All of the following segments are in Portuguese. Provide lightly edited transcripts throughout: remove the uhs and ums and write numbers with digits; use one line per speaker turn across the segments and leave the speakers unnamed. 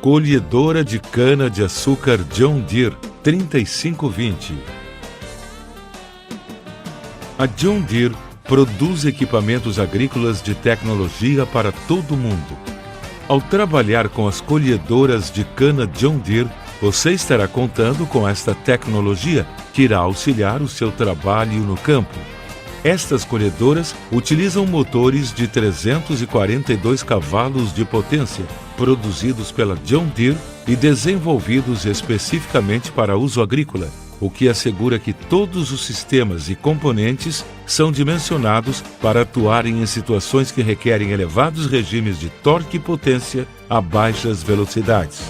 Colhedora de cana-de-açúcar John Deere 3520. A John Deere produz equipamentos agrícolas de tecnologia para todo o mundo. Ao trabalhar com as colhedoras de cana John Deere, você estará contando com esta tecnologia que irá auxiliar o seu trabalho no campo. Estas colhedoras utilizam motores de 342 cavalos de potência, produzidos pela John Deere e desenvolvidos especificamente para uso agrícola, o que assegura que todos os sistemas e componentes são dimensionados para atuarem em situações que requerem elevados regimes de torque e potência a baixas velocidades.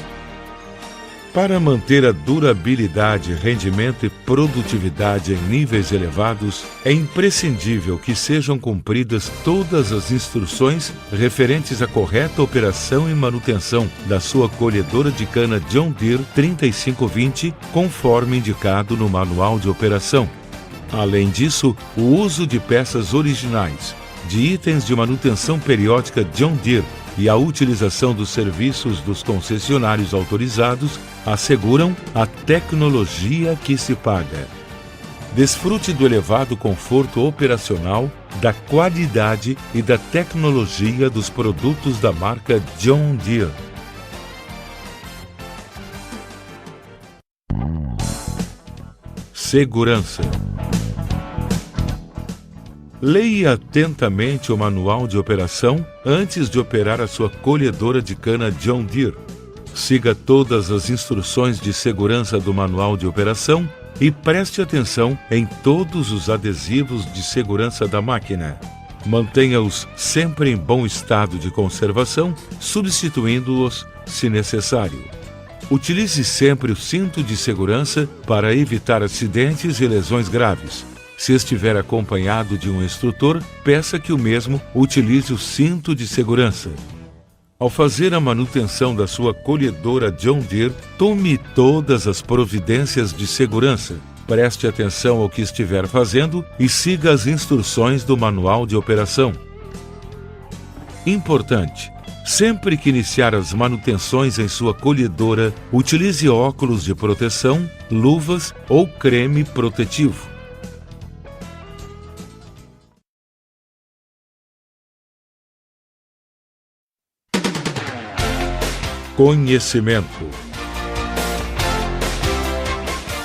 Para manter a durabilidade, rendimento e produtividade em níveis elevados, é imprescindível que sejam cumpridas todas as instruções referentes à correta operação e manutenção da sua colhedora de cana John Deere 3520, conforme indicado no manual de operação. Além disso, o uso de peças originais, de itens de manutenção periódica John Deere e a utilização dos serviços dos concessionários autorizados asseguram a tecnologia que se paga. Desfrute do elevado conforto operacional, da qualidade e da tecnologia dos produtos da marca John Deere. Segurança. Leia atentamente o manual de operação antes de operar a sua colhedora de cana John Deere. Siga todas as instruções de segurança do manual de operação e preste atenção em todos os adesivos de segurança da máquina. Mantenha-os sempre em bom estado de conservação, substituindo-os se necessário. Utilize sempre o cinto de segurança para evitar acidentes e lesões graves. Se estiver acompanhado de um instrutor, peça que o mesmo utilize o cinto de segurança. Ao fazer a manutenção da sua colhedora John Deere, tome todas as providências de segurança. Preste atenção ao que estiver fazendo e siga as instruções do manual de operação. Importante: sempre que iniciar as manutenções em sua colhedora, utilize óculos de proteção, luvas ou creme protetivo. Conhecimento.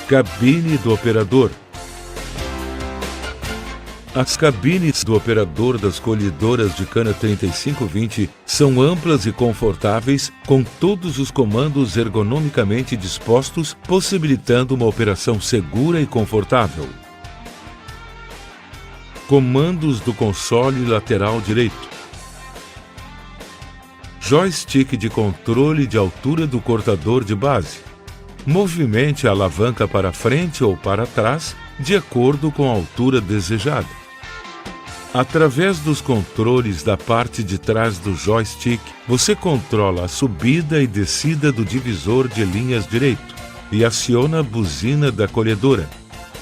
Cabine do operador. As cabines do operador das colhedoras de cana 3520 são amplas e confortáveis, com todos os comandos ergonomicamente dispostos, possibilitando uma operação segura e confortável. Comandos do console lateral direito. Joystick de controle de altura do cortador de base. Movimente a alavanca para frente ou para trás, de acordo com a altura desejada. Através dos controles da parte de trás do joystick, você controla a subida e descida do divisor de linhas direito e aciona a buzina da colhedora.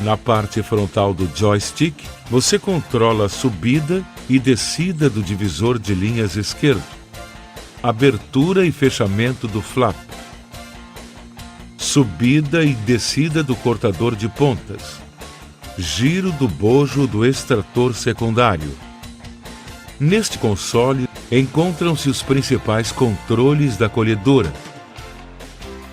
Na parte frontal do joystick, você controla a subida e descida do divisor de linhas esquerdo. Abertura e fechamento do flap. Subida e descida do cortador de pontas. Giro do bojo do extrator secundário. Neste console encontram-se os principais controles da colhedora.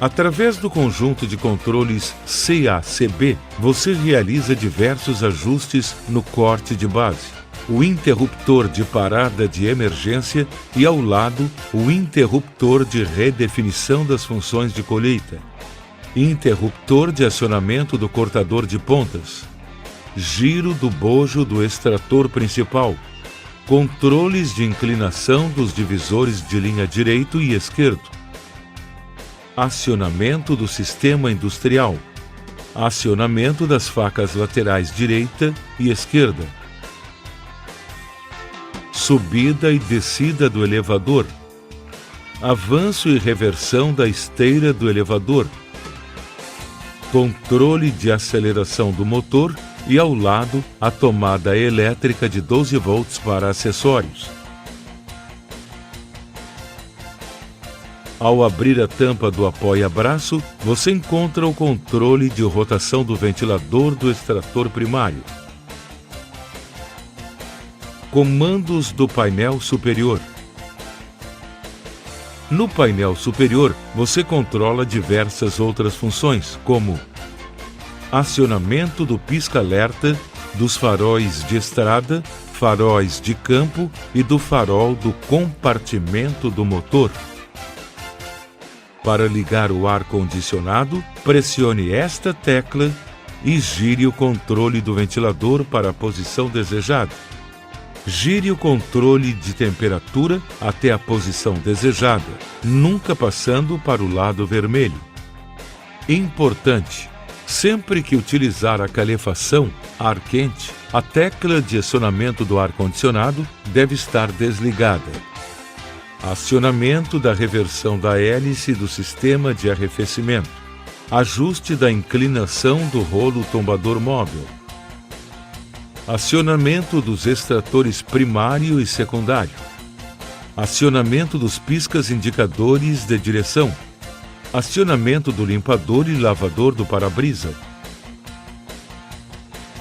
Através do conjunto de controles CA/CB, você realiza diversos ajustes no corte de base. O interruptor de parada de emergência e, ao lado, o interruptor de redefinição das funções de colheita. Interruptor de acionamento do cortador de pontas. Giro do bojo do extrator principal. Controles de inclinação dos divisores de linha direito e esquerdo. Acionamento do sistema industrial. Acionamento das facas laterais direita e esquerda. Subida e descida do elevador. Avanço e reversão da esteira do elevador. Controle de aceleração do motor e, ao lado, a tomada elétrica de 12 volts para acessórios. Ao abrir a tampa do apoia-braço, você encontra o controle de rotação do ventilador do extrator primário. Comandos do painel superior. No painel superior, você controla diversas outras funções, como acionamento do pisca-alerta, dos faróis de estrada, faróis de campo e do farol do compartimento do motor. Para ligar o ar-condicionado, pressione esta tecla e gire o controle do ventilador para a posição desejada. Gire o controle de temperatura até a posição desejada, nunca passando para o lado vermelho. Importante: sempre que utilizar a calefação, ar quente, a tecla de acionamento do ar-condicionado deve estar desligada. Acionamento da reversão da hélice do sistema de arrefecimento. Ajuste da inclinação do rolo tombador móvel. Acionamento dos extratores primário e secundário. Acionamento dos piscas indicadores de direção. Acionamento do limpador e lavador do para-brisa.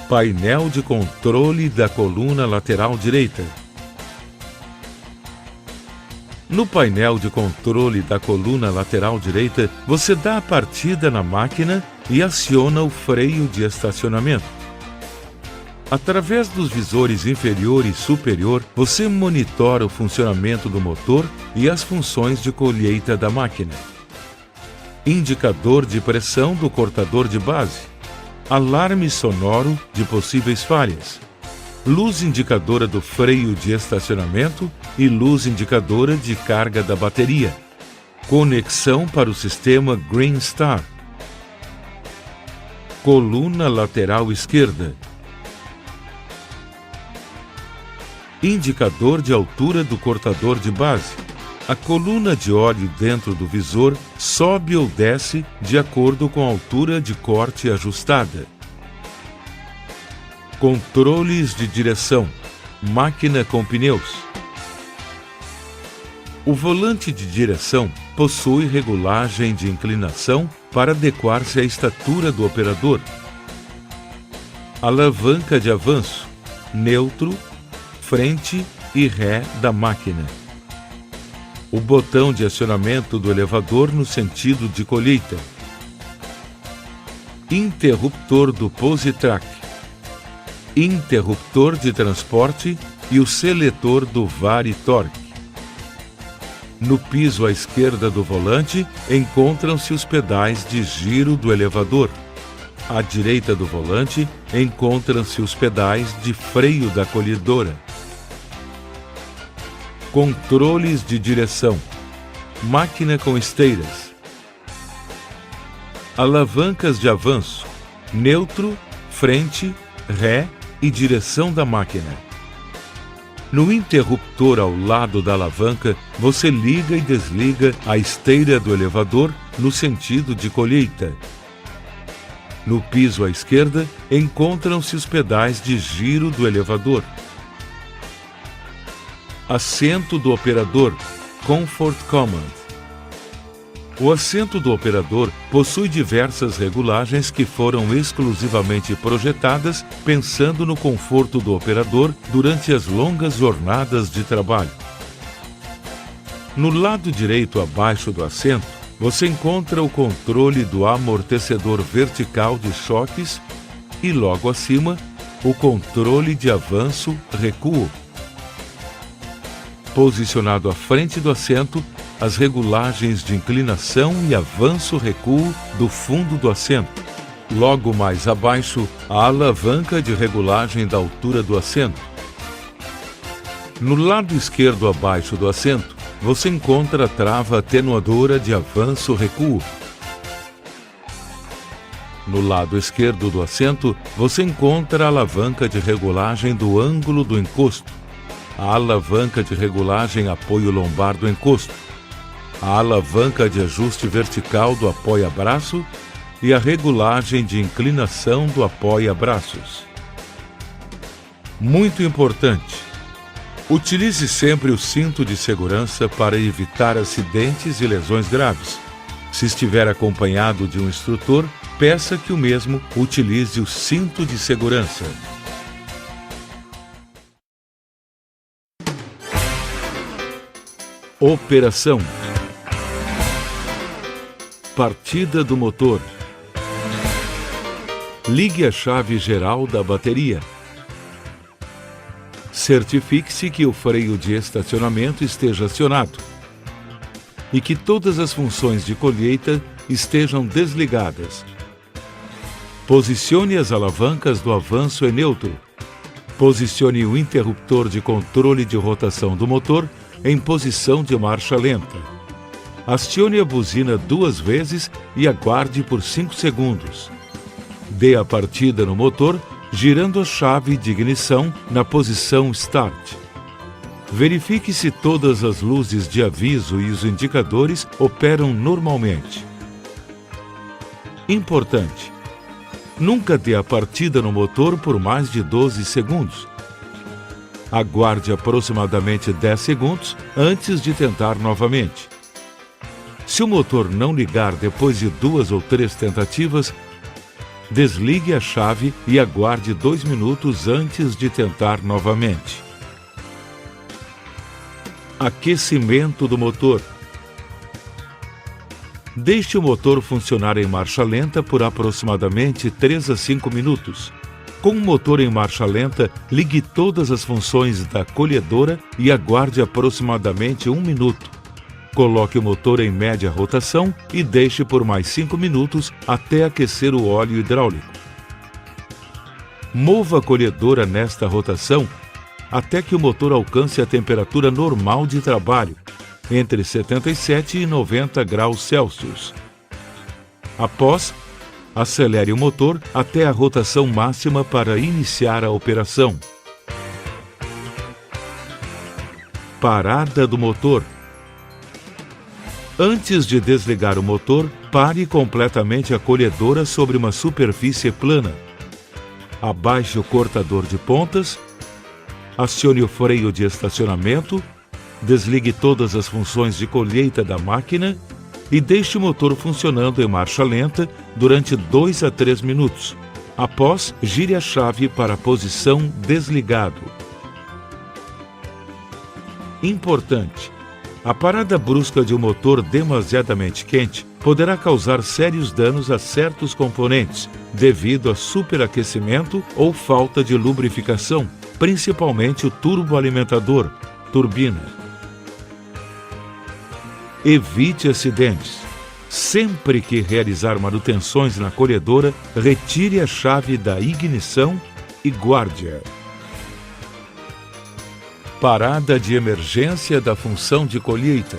Painel de controle da coluna lateral direita. No painel de controle da coluna lateral direita, você dá a partida na máquina e aciona o freio de estacionamento. Através dos visores inferior e superior, você monitora o funcionamento do motor e as funções de colheita da máquina. Indicador de pressão do cortador de base. Alarme sonoro de possíveis falhas. Luz indicadora do freio de estacionamento e luz indicadora de carga da bateria. Conexão para o sistema Green Star. Coluna lateral esquerda. Indicador de altura do cortador de base. A coluna de óleo dentro do visor sobe ou desce de acordo com a altura de corte ajustada. Controles de direção. Máquina com pneus. O volante de direção possui regulagem de inclinação para adequar-se à estatura do operador. Alavanca de avanço, neutro, frente e ré da máquina. O botão de acionamento do elevador no sentido de colheita. Interruptor do Positrack. Interruptor de transporte e o seletor do Vari-Torque. No piso à esquerda do volante encontram-se os pedais de giro do elevador. À direita do volante encontram-se os pedais de freio da colhedora. Controles de direção. Máquina com esteiras. Alavancas de avanço, neutro, frente, ré e direção da máquina. No interruptor ao lado da alavanca, você liga e desliga a esteira do elevador no sentido de colheita. No piso à esquerda, encontram-se os pedais de giro do elevador. Assento do operador, Comfort Command. O assento do operador possui diversas regulagens que foram exclusivamente projetadas pensando no conforto do operador durante as longas jornadas de trabalho. No lado direito abaixo do assento, você encontra o controle do amortecedor vertical de choques e, logo acima, o controle de avanço-recuo. Posicionado à frente do assento, as regulagens de inclinação e avanço-recuo do fundo do assento. Logo mais abaixo, a alavanca de regulagem da altura do assento. No lado esquerdo abaixo do assento, você encontra a trava atenuadora de avanço-recuo. No lado esquerdo do assento, você encontra a alavanca de regulagem do ângulo do encosto, a alavanca de regulagem apoio lombar do encosto, a alavanca de ajuste vertical do apoia-braço e a regulagem de inclinação do apoia-braços. Muito importante! Utilize sempre o cinto de segurança para evitar acidentes e lesões graves. Se estiver acompanhado de um instrutor, peça que o mesmo utilize o cinto de segurança. Operação: partida do motor. Ligue a chave geral da bateria. Certifique-se que o freio de estacionamento esteja acionado e que todas as funções de colheita estejam desligadas. Posicione as alavancas do avanço em neutro. Posicione o interruptor de controle de rotação do motor em posição de marcha lenta. Acione a buzina 2 vezes e aguarde por 5 segundos. Dê a partida no motor girando a chave de ignição na posição Start. Verifique se todas as luzes de aviso e os indicadores operam normalmente. Importante: nunca dê a partida no motor por mais de 12 segundos. Aguarde aproximadamente 10 segundos antes de tentar novamente. Se o motor não ligar depois de 2 ou 3 tentativas, desligue a chave e aguarde 2 minutos antes de tentar novamente. Aquecimento do motor. Deixe o motor funcionar em marcha lenta por aproximadamente 3 a 5 minutos. Com o motor em marcha lenta, ligue todas as funções da colhedora e aguarde aproximadamente 1 minuto. Coloque o motor em média rotação e deixe por mais 5 minutos até aquecer o óleo hidráulico. Mova a colhedora nesta rotação até que o motor alcance a temperatura normal de trabalho, entre 77 e 90 graus Celsius. Após, acelere o motor até a rotação máxima para iniciar a operação. Parada do motor. Antes de desligar o motor, pare completamente a colhedora sobre uma superfície plana. Abaixe o cortador de pontas, acione o freio de estacionamento, desligue todas as funções de colheita da máquina e deixe o motor funcionando em marcha lenta durante 2 a 3 minutos. Após, gire a chave para a posição desligado. Importante: a parada brusca de um motor demasiadamente quente poderá causar sérios danos a certos componentes, devido a superaquecimento ou falta de lubrificação, principalmente o turboalimentador, turbina. Evite acidentes. Sempre que realizar manutenções na colhedora, retire a chave da ignição e guarde-a. Parada de emergência da função de colheita.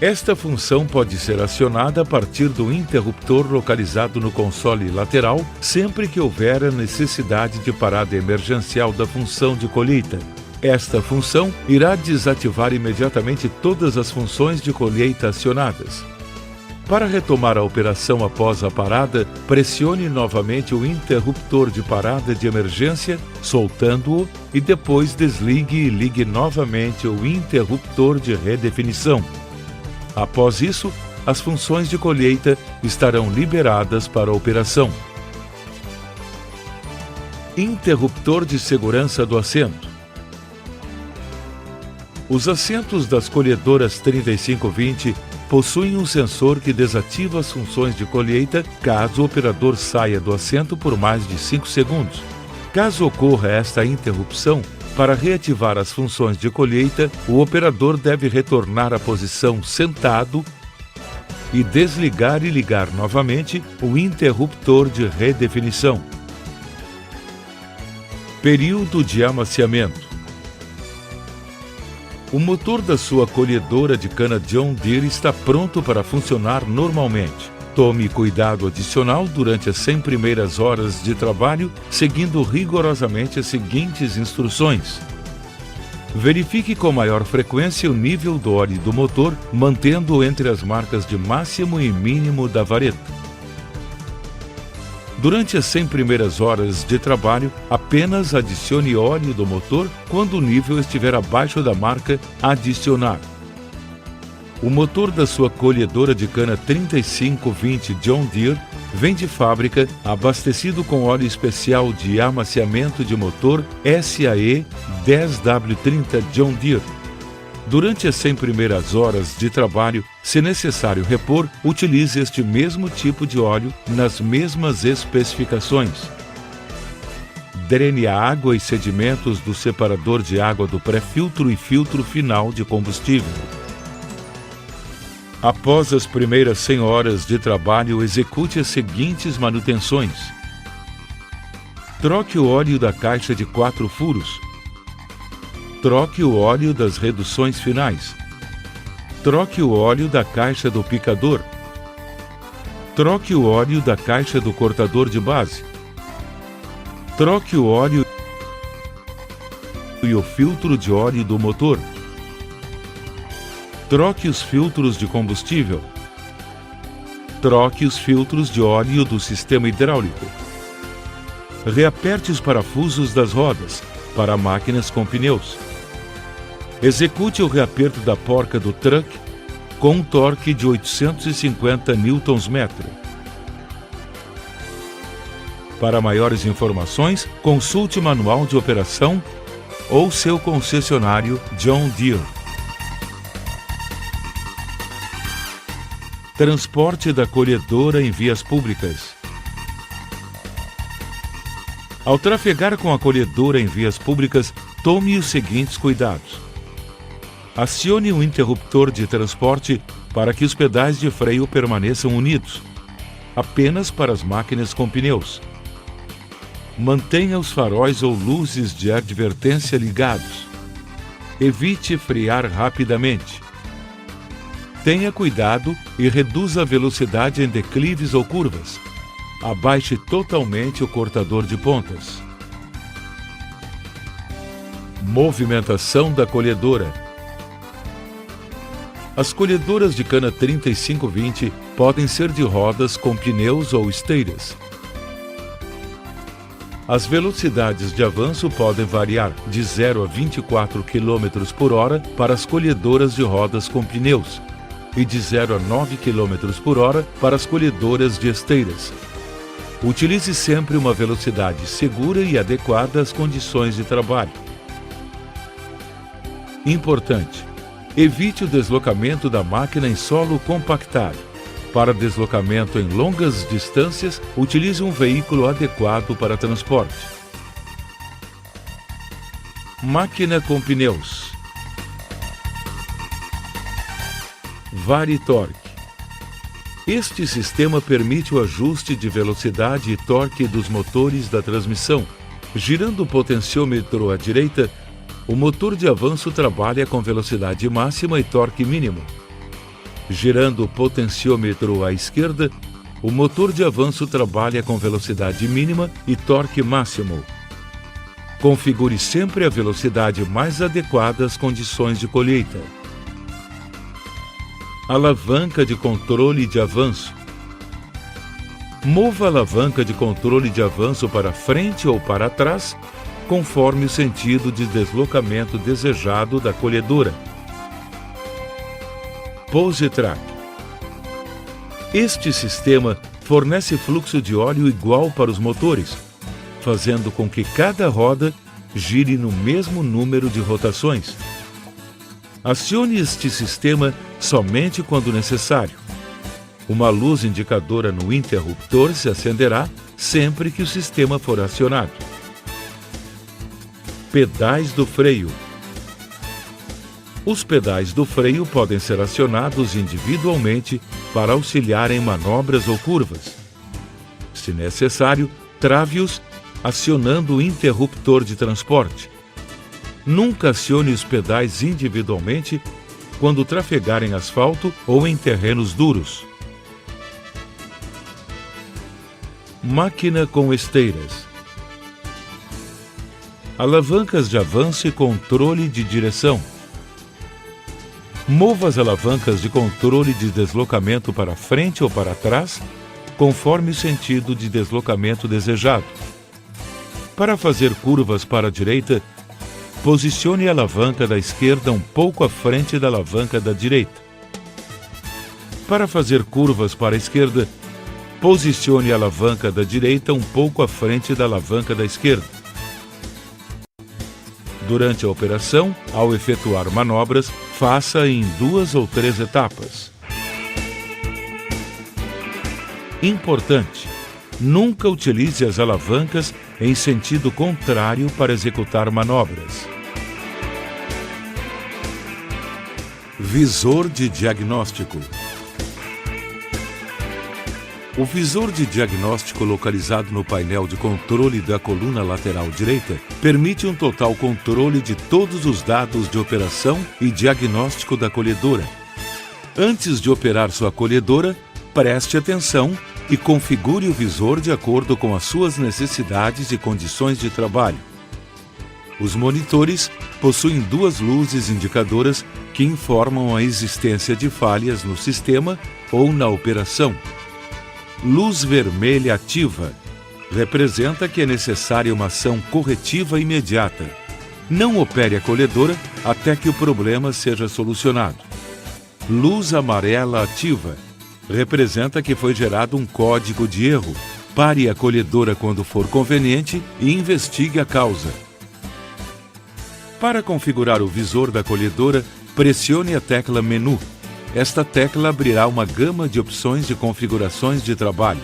Esta função pode ser acionada a partir do interruptor localizado no console lateral, sempre que houver a necessidade de parada emergencial da função de colheita. Esta função irá desativar imediatamente todas as funções de colheita acionadas. Para retomar a operação após a parada, pressione novamente o interruptor de parada de emergência, soltando-o, e depois desligue e ligue novamente o interruptor de redefinição. Após isso, as funções de colheita estarão liberadas para a operação. Interruptor de segurança do assento. Os assentos das colhedoras 3520 possuem um sensor que desativa as funções de colheita caso o operador saia do assento por mais de 5 segundos. Caso ocorra esta interrupção, para reativar as funções de colheita, o operador deve retornar à posição sentado e desligar e ligar novamente o interruptor de redefinição. Período de amaciamento. O motor da sua colhedora de cana John Deere está pronto para funcionar normalmente. Tome cuidado adicional durante as 100 primeiras horas de trabalho, seguindo rigorosamente as seguintes instruções. Verifique com maior frequência o nível do óleo do motor, mantendo-o entre as marcas de máximo e mínimo da vareta. Durante as 100 primeiras horas de trabalho, apenas adicione óleo do motor quando o nível estiver abaixo da marca Adicionar. O motor da sua colhedora de cana 3520 John Deere vem de fábrica abastecido com óleo especial de amaciamento de motor SAE 10W30 John Deere. Durante as 100 primeiras horas de trabalho, se necessário repor, utilize este mesmo tipo de óleo nas mesmas especificações. Drene a água e sedimentos do separador de água do pré-filtro e filtro final de combustível. Após as primeiras 100 horas de trabalho, execute as seguintes manutenções. Troque o óleo da caixa de 4 furos. Troque o óleo das reduções finais. Troque o óleo da caixa do picador. Troque o óleo da caixa do cortador de base. Troque o óleo e o filtro de óleo do motor. Troque os filtros de combustível. Troque os filtros de óleo do sistema hidráulico. Reaperte os parafusos das rodas para máquinas com pneus. Execute o reaperto da porca do truck com um torque de 850 Nm. Para maiores informações, consulte o manual de operação ou seu concessionário John Deere. Transporte da colhedora em vias públicas. Ao trafegar com a colhedora em vias públicas, tome os seguintes cuidados. Acione o interruptor de transporte para que os pedais de freio permaneçam unidos, apenas para as máquinas com pneus. Mantenha os faróis ou luzes de advertência ligados. Evite frear rapidamente. Tenha cuidado e reduza a velocidade em declives ou curvas. Abaixe totalmente o cortador de pontas. Movimentação da colhedora. As colhedoras de cana 3520 podem ser de rodas com pneus ou esteiras. As velocidades de avanço podem variar de 0 a 24 km por hora para as colhedoras de rodas com pneus e de 0 a 9 km por hora para as colhedoras de esteiras. Utilize sempre uma velocidade segura e adequada às condições de trabalho. Importante: evite o deslocamento da máquina em solo compactado. Para deslocamento em longas distâncias, utilize um veículo adequado para transporte. Máquina com pneus. Vari-torque. Este sistema permite o ajuste de velocidade e torque dos motores da transmissão. Girando o potenciômetro à direita, o motor de avanço trabalha com velocidade máxima e torque mínimo. Girando o potenciômetro à esquerda, o motor de avanço trabalha com velocidade mínima e torque máximo. Configure sempre a velocidade mais adequada às condições de colheita. Alavanca de controle de avanço. Mova a alavanca de controle de avanço para frente ou para trás, conforme o sentido de deslocamento desejado da colhedora. Pose Track. Este sistema fornece fluxo de óleo igual para os motores, fazendo com que cada roda gire no mesmo número de rotações. Acione este sistema somente quando necessário. Uma luz indicadora no interruptor se acenderá sempre que o sistema for acionado. Pedais do freio. Os pedais do freio podem ser acionados individualmente para auxiliar em manobras ou curvas. Se necessário, trave-os acionando o interruptor de transporte. Nunca acione os pedais individualmente quando trafegar em asfalto ou em terrenos duros. Máquina com esteiras. Alavancas de avanço e controle de direção. Mova as alavancas de controle de deslocamento para frente ou para trás, conforme o sentido de deslocamento desejado. Para fazer curvas para a direita, posicione a alavanca da esquerda um pouco à frente da alavanca da direita. Para fazer curvas para a esquerda, posicione a alavanca da direita um pouco à frente da alavanca da esquerda. Durante a operação, ao efetuar manobras, faça em 2 ou 3 etapas. Importante: nunca utilize as alavancas em sentido contrário para executar manobras. Visor de diagnóstico. O visor de diagnóstico localizado no painel de controle da coluna lateral direita permite um total controle de todos os dados de operação e diagnóstico da colhedora. Antes de operar sua colhedora, preste atenção e configure o visor de acordo com as suas necessidades e condições de trabalho. Os monitores possuem 2 luzes indicadoras que informam a existência de falhas no sistema ou na operação. Luz vermelha ativa representa que é necessária uma ação corretiva imediata. Não opere a colhedora até que o problema seja solucionado. Luz amarela ativa representa que foi gerado um código de erro. Pare a colhedora quando for conveniente e investigue a causa. Para configurar o visor da colhedora, pressione a tecla Menu. Esta tecla abrirá uma gama de opções de configurações de trabalho.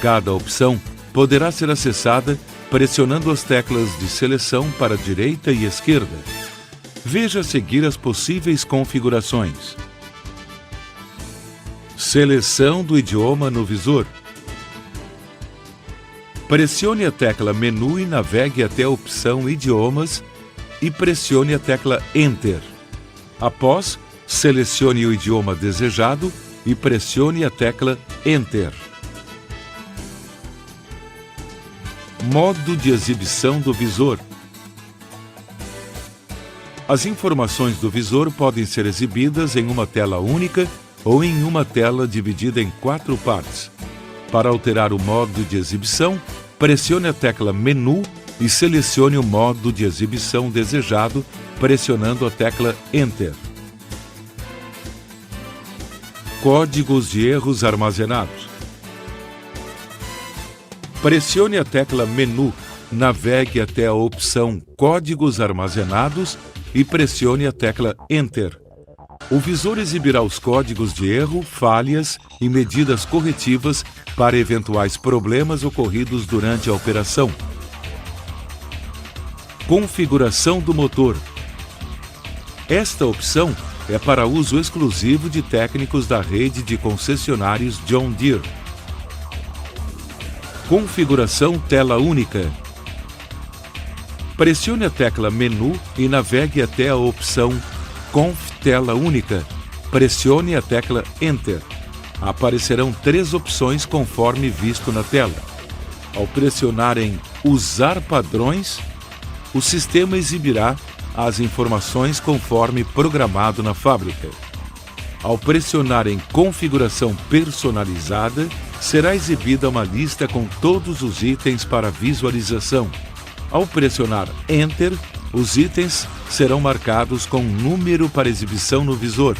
Cada opção poderá ser acessada pressionando as teclas de seleção para a direita e esquerda. Veja a seguir as possíveis configurações. Seleção do idioma no visor. Pressione a tecla Menu e navegue até a opção Idiomas e pressione a tecla Enter. Após, selecione o idioma desejado e pressione a tecla Enter. Modo de exibição do visor. As informações do visor podem ser exibidas em uma tela única ou em uma tela dividida em 4 partes. Para alterar o modo de exibição, pressione a tecla Menu e selecione o modo de exibição desejado, pressionando a tecla Enter. Códigos de erros armazenados. Pressione a tecla Menu, navegue até a opção Códigos armazenados e pressione a tecla Enter. O visor exibirá os códigos de erro, falhas e medidas corretivas para eventuais problemas ocorridos durante a operação. Configuração do motor. Esta opção é para uso exclusivo de técnicos da rede de concessionários John Deere. Configuração tela única. Pressione a tecla Menu e navegue até a opção Conf Tela Única. Pressione a tecla Enter. Aparecerão 3 opções conforme visto na tela. Ao pressionar em Usar padrões, o sistema exibirá as informações conforme programado na fábrica. Ao pressionar em Configuração personalizada, será exibida uma lista com todos os itens para visualização. Ao pressionar Enter, os itens serão marcados com um número para exibição no visor.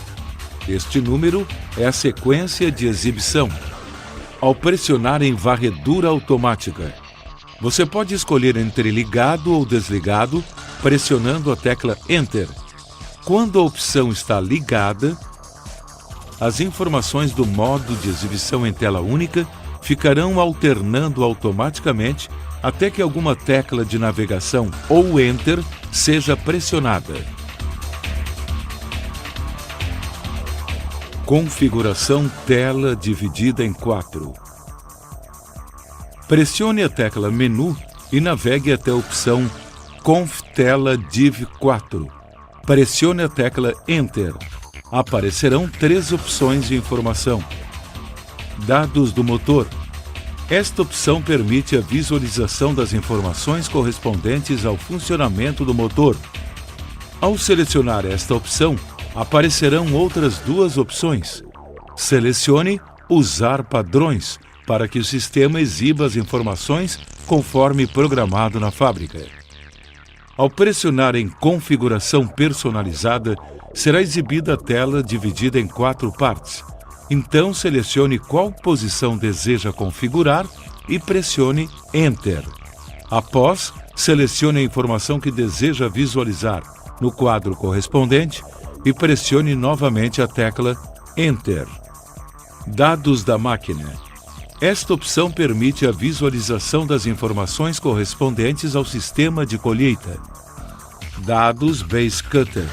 Este número é a sequência de exibição. Ao pressionar em Varredura automática, você pode escolher entre ligado ou desligado, pressionando a tecla Enter. Quando a opção está ligada, as informações do modo de exibição em tela única ficarão alternando automaticamente até que alguma tecla de navegação ou Enter seja pressionada. Configuração tela dividida em 4. Pressione a tecla Menu e navegue até a opção Conf Tela Div 4. Pressione a tecla Enter. Aparecerão 3 opções de informação. Dados do motor. Esta opção permite a visualização das informações correspondentes ao funcionamento do motor. Ao selecionar esta opção, aparecerão outras 2 opções. Selecione Usar padrões para que o sistema exiba as informações conforme programado na fábrica. Ao pressionar em Configuração Personalizada, será exibida a tela dividida em 4 partes. Então, selecione qual posição deseja configurar e pressione Enter. Após, selecione a informação que deseja visualizar no quadro correspondente e pressione novamente a tecla Enter. Dados da máquina. Esta opção permite a visualização das informações correspondentes ao sistema de colheita. Dados Base Cutter.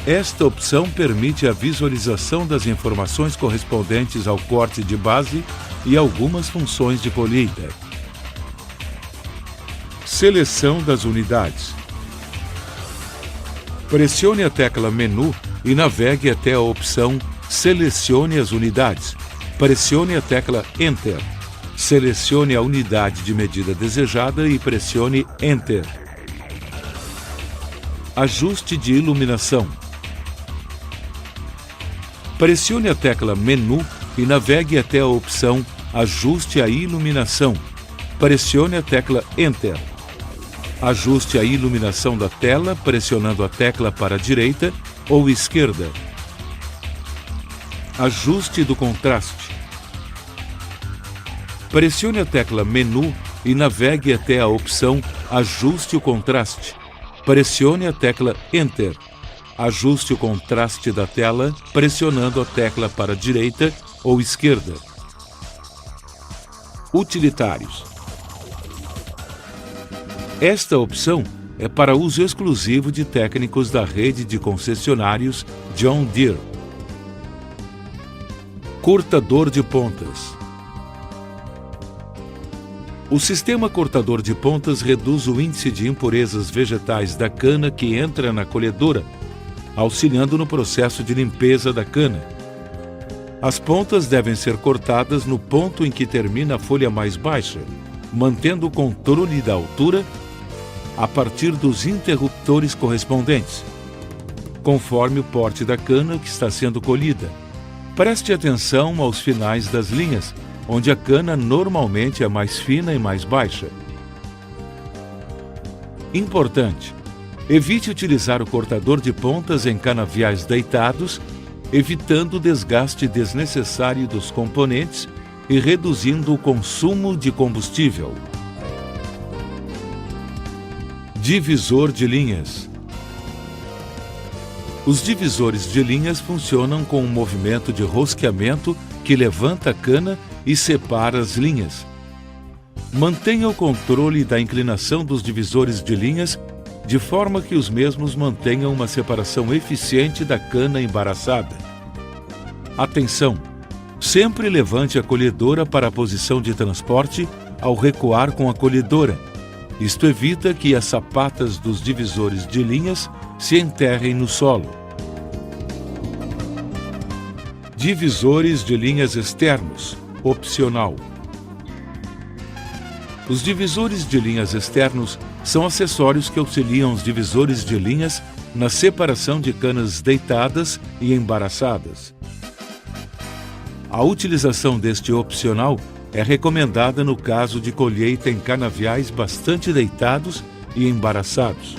Esta opção permite a visualização das informações correspondentes ao corte de base e algumas funções de colheita. Seleção das unidades. Pressione a tecla Menu e navegue até a opção Selecione as unidades. Pressione a tecla Enter. Selecione a unidade de medida desejada e pressione Enter. Ajuste de iluminação. Pressione a tecla Menu e navegue até a opção Ajuste a iluminação. Pressione a tecla Enter. Ajuste a iluminação da tela pressionando a tecla para a direita ou esquerda. Ajuste do contraste. Pressione a tecla Menu e navegue até a opção Ajuste o contraste. Pressione a tecla Enter. Ajuste o contraste da tela pressionando a tecla para a direita ou esquerda. Utilitários. Esta opção é para uso exclusivo de técnicos da rede de concessionários John Deere. Cortador de pontas. O sistema cortador de pontas reduz o índice de impurezas vegetais da cana que entra na colhedora, auxiliando no processo de limpeza da cana. As pontas devem ser cortadas no ponto em que termina a folha mais baixa, mantendo o controle da altura a partir dos interruptores correspondentes, conforme o porte da cana que está sendo colhida. Preste atenção aos finais das linhas, onde a cana normalmente é mais fina e mais baixa. Importante: evite utilizar o cortador de pontas em canaviais deitados, evitando o desgaste desnecessário dos componentes e reduzindo o consumo de combustível. Divisor de linhas. Os divisores de linhas funcionam com um movimento de rosqueamento que levanta a cana e separa as linhas. Mantenha o controle da inclinação dos divisores de linhas de forma que os mesmos mantenham uma separação eficiente da cana embaraçada. Atenção! Sempre levante a colhedora para a posição de transporte ao recuar com a colhedora. Isto evita que as sapatas dos divisores de linhas se enterrem no solo. Divisores de linhas externos, opcional. Os divisores de linhas externos são acessórios que auxiliam os divisores de linhas na separação de canas deitadas e embaraçadas. A utilização deste opcional é recomendada no caso de colheita em canaviais bastante deitados e embaraçados.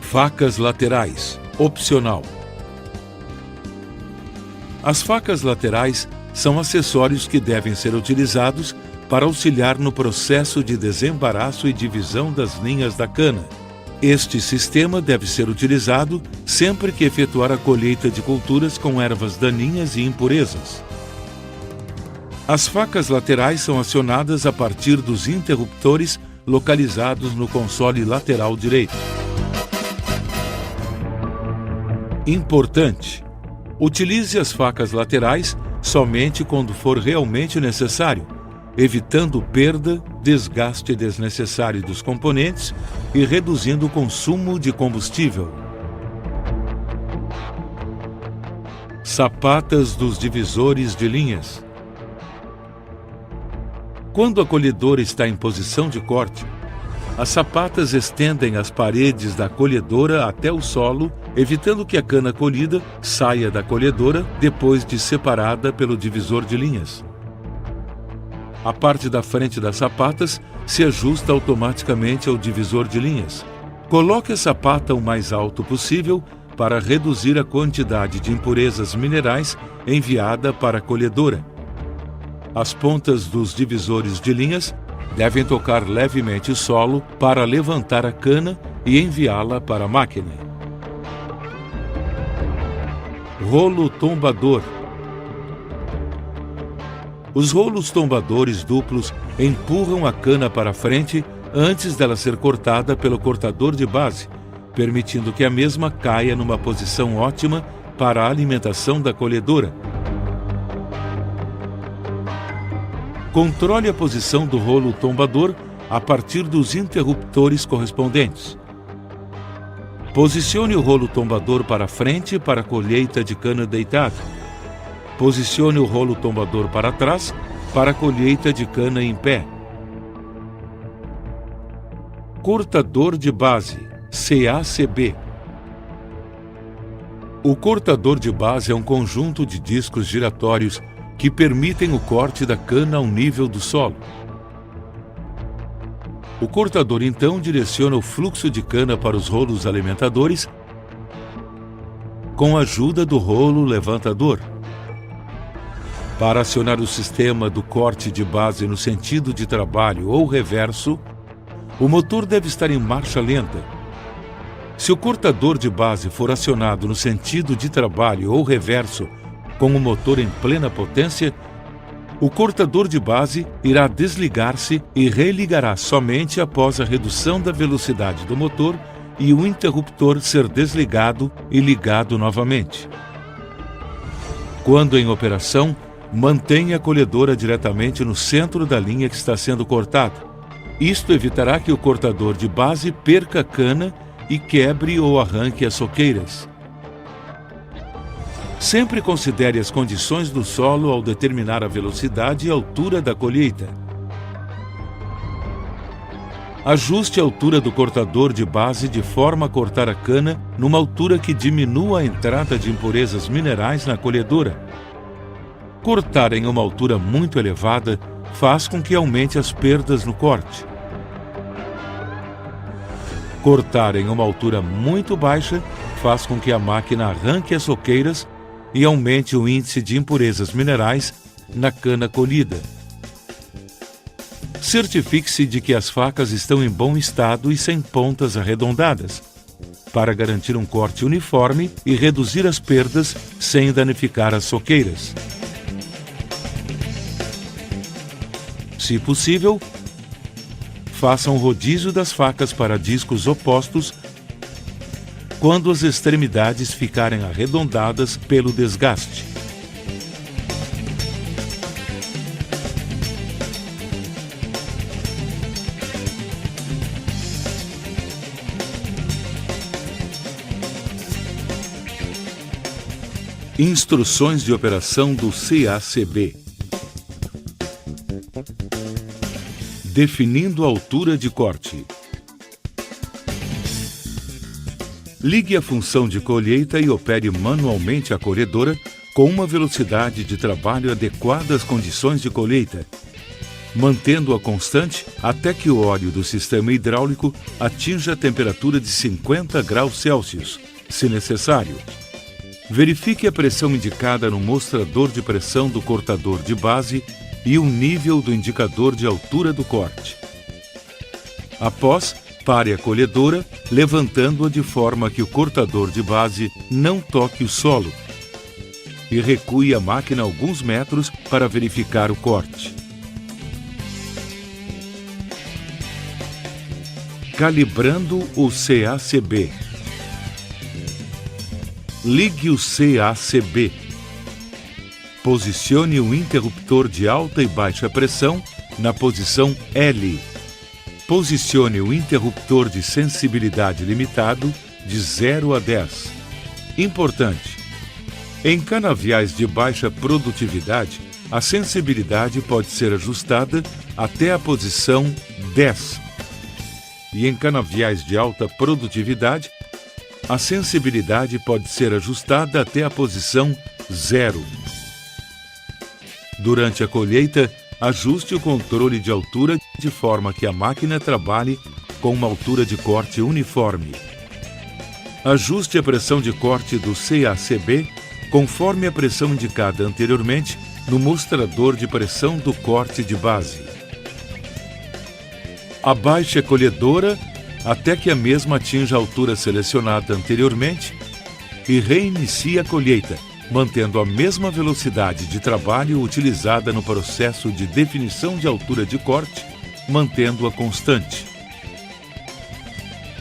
Facas laterais, opcional. As facas laterais são acessórios que devem ser utilizados para auxiliar no processo de desembaraço e divisão das linhas da cana. Este sistema deve ser utilizado sempre que efetuar a colheita de culturas com ervas daninhas e impurezas. As facas laterais são acionadas a partir dos interruptores localizados no console lateral direito. Importante: utilize as facas laterais somente quando for realmente necessário, evitando perda, desgaste desnecessário dos componentes e reduzindo o consumo de combustível. Sapatas dos divisores de linhas. Quando a colhedora está em posição de corte, As sapatas estendem as paredes da colhedora até o solo, evitando que a cana colhida saia da colhedora depois de separada pelo divisor de linhas. A parte da frente das sapatas se ajusta automaticamente ao divisor de linhas. Coloque a sapata o mais alto possível para reduzir a quantidade de impurezas minerais enviada para a colhedora. As pontas dos divisores de linhas devem tocar levemente o solo para levantar a cana e enviá-la para a máquina. Rolo tombador. Os rolos tombadores duplos empurram a cana para frente antes dela ser cortada pelo cortador de base, permitindo que a mesma caia numa posição ótima para a alimentação da colhedora. Controle a posição do rolo tombador a partir dos interruptores correspondentes. Posicione o rolo tombador para frente para a colheita de cana deitada. Posicione o rolo tombador para trás para a colheita de cana em pé. Cortador de base, CACB. O cortador de base é um conjunto de discos giratórios que permitem o corte da cana ao nível do solo. O cortador então direciona o fluxo de cana para os rolos alimentadores com a ajuda do rolo levantador. Para acionar o sistema do corte de base no sentido de trabalho ou reverso, o motor deve estar em marcha lenta. Se o cortador de base for acionado no sentido de trabalho ou reverso com o motor em plena potência, o cortador de base irá desligar-se e religará somente após a redução da velocidade do motor e o interruptor ser desligado e ligado novamente. Quando em operação, mantenha a colhedora diretamente no centro da linha que está sendo cortada. Isto evitará que o cortador de base perca a cana e quebre ou arranque as soqueiras. Sempre considere as condições do solo ao determinar a velocidade e altura da colheita. Ajuste a altura do cortador de base de forma a cortar a cana numa altura que diminua a entrada de impurezas minerais na colhedora. Cortar em uma altura muito elevada faz com que aumente as perdas no corte. Cortar em uma altura muito baixa faz com que a máquina arranque as soqueiras e aumente o índice de impurezas minerais na cana colhida. Certifique-se de que as facas estão em bom estado e sem pontas arredondadas, para garantir um corte uniforme e reduzir as perdas sem danificar as soqueiras. Se possível, faça um rodízio das facas para discos opostos quando as extremidades ficarem arredondadas pelo desgaste. Instruções de operação do CACB. Definindo a altura de corte. Ligue a função de colheita e opere manualmente a colhedora com uma velocidade de trabalho adequada às condições de colheita, mantendo-a constante até que o óleo do sistema hidráulico atinja a temperatura de 50 graus Celsius, se necessário. Verifique a pressão indicada no mostrador de pressão do cortador de base e o nível do indicador de altura do corte. Após, pare a colhedora, levantando-a de forma que o cortador de base não toque o solo e recue a máquina alguns metros para verificar o corte. Calibrando o CACB. Ligue o CACB. Posicione o interruptor de alta e baixa pressão na posição L. Posicione o interruptor de sensibilidade limitado de 0 a 10. Importante: em canaviais de baixa produtividade, a sensibilidade pode ser ajustada até a posição 10. e em canaviais de alta produtividade, a sensibilidade pode ser ajustada até a posição 0. Durante a colheita, ajuste o controle de altura de forma que a máquina trabalhe com uma altura de corte uniforme. Ajuste a pressão de corte do CACB conforme a pressão indicada anteriormente no mostrador de pressão do corte de base. Abaixe a colhedora até que a mesma atinja a altura selecionada anteriormente e reinicie a colheita, mantendo a mesma velocidade de trabalho utilizada no processo de definição de altura de corte, mantendo-a constante.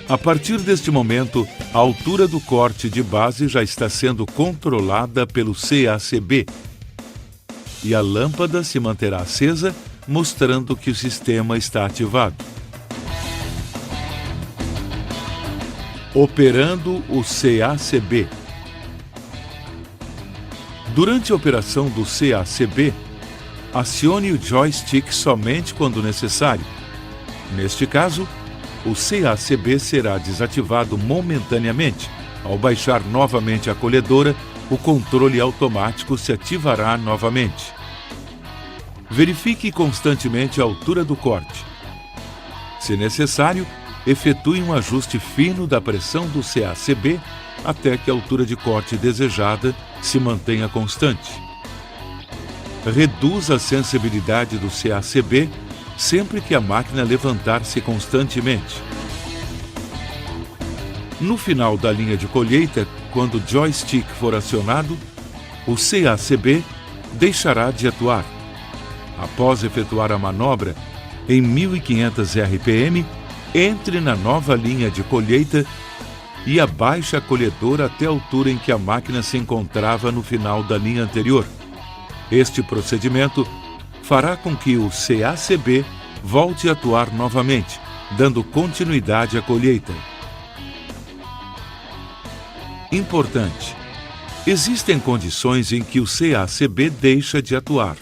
A partir deste momento, a altura do corte de base já está sendo controlada pelo CACB e a lâmpada se manterá acesa, mostrando que o sistema está ativado. Operando o CACB. Durante a operação do CACB, acione o joystick somente quando necessário. Neste caso, o CACB será desativado momentaneamente. Ao baixar novamente a colhedora, o controle automático se ativará novamente. Verifique constantemente a altura do corte. Se necessário, efetue um ajuste fino da pressão do CACB até que a altura de corte desejada se mantenha constante. Reduza a sensibilidade do CACB sempre que a máquina levantar-se constantemente. No final da linha de colheita, quando o joystick for acionado, o CACB deixará de atuar. Após efetuar a manobra, em 1500 RPM, entre na nova linha de colheita e abaixe a colhedora até a altura em que a máquina se encontrava no final da linha anterior. Este procedimento fará com que o CACB volte a atuar novamente, dando continuidade à colheita. Importante: existem condições em que o CACB deixa de atuar.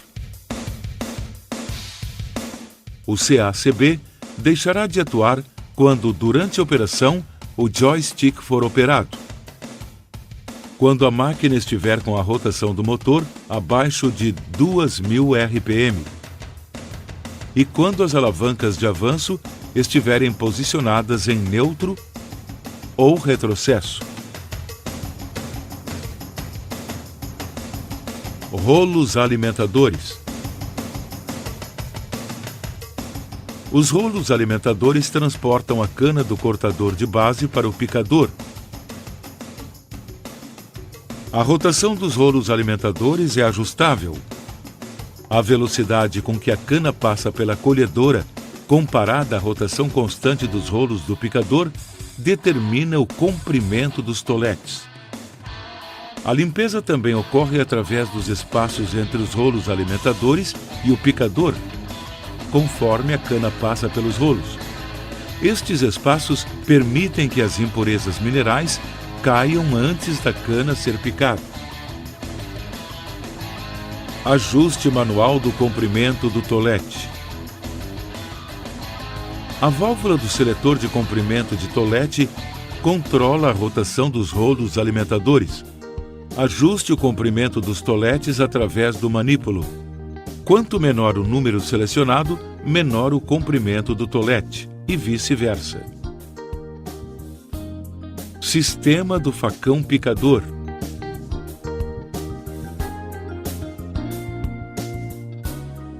O CACB deixará de atuar quando, durante a operação, o joystick for operado. Quando a máquina estiver com a rotação do motor abaixo de 2000 RPM. E quando as alavancas de avanço estiverem posicionadas em neutro ou retrocesso. Rolos alimentadores. Os rolos alimentadores transportam a cana do cortador de base para o picador. A rotação dos rolos alimentadores é ajustável. A velocidade com que a cana passa pela colhedora, comparada à rotação constante dos rolos do picador, determina o comprimento dos toletes. A limpeza também ocorre através dos espaços entre os rolos alimentadores e o picador, conforme a cana passa pelos rolos. Estes espaços permitem que as impurezas minerais caiam antes da cana ser picada. Ajuste manual do comprimento do tolete. A válvula do seletor de comprimento de tolete controla a rotação dos rolos alimentadores. Ajuste o comprimento dos toletes através do manípulo. Quanto menor o número selecionado, menor o comprimento do tolete, e vice-versa. Sistema do facão picador.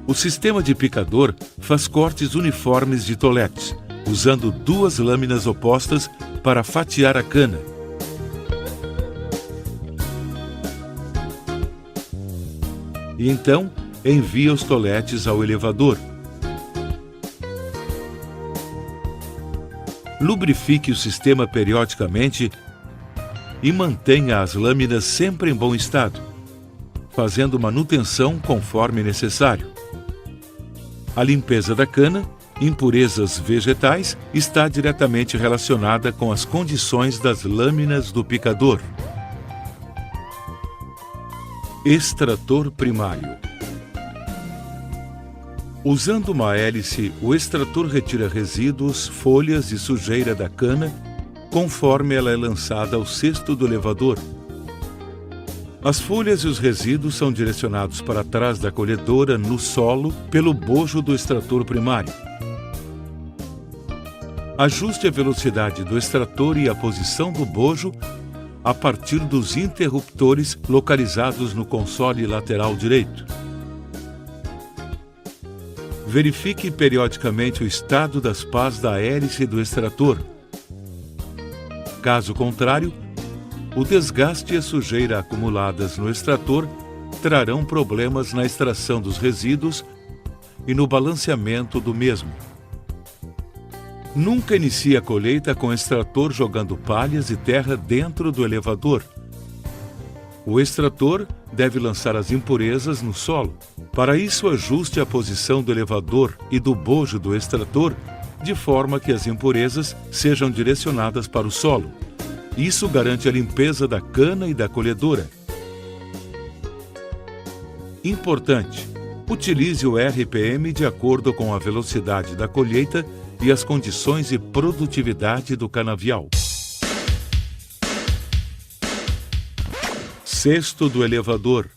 O sistema de picador faz cortes uniformes de toletes, usando duas lâminas opostas para fatiar a cana. E então, envia os toletes ao elevador. Lubrifique o sistema periodicamente e mantenha as lâminas sempre em bom estado, fazendo manutenção conforme necessário. A limpeza da cana, impurezas vegetais, está diretamente relacionada com as condições das lâminas do picador. Extrator primário. Usando uma hélice, o extrator retira resíduos, folhas e sujeira da cana conforme ela é lançada ao cesto do elevador. As folhas e os resíduos são direcionados para trás da colhedora no solo pelo bojo do extrator primário. Ajuste a velocidade do extrator e a posição do bojo a partir dos interruptores localizados no console lateral direito. Verifique periodicamente o estado das pás da hélice do extrator. Caso contrário, o desgaste e a sujeira acumuladas no extrator trarão problemas na extração dos resíduos e no balanceamento do mesmo. Nunca inicie a colheita com o extrator jogando palhas e terra dentro do elevador. O extrator deve lançar as impurezas no solo. Para isso, ajuste a posição do elevador e do bojo do extrator de forma que as impurezas sejam direcionadas para o solo. Isso garante a limpeza da cana e da colhedora. Importante: utilize o RPM de acordo com a velocidade da colheita e as condições e produtividade do canavial. Cesto do elevador.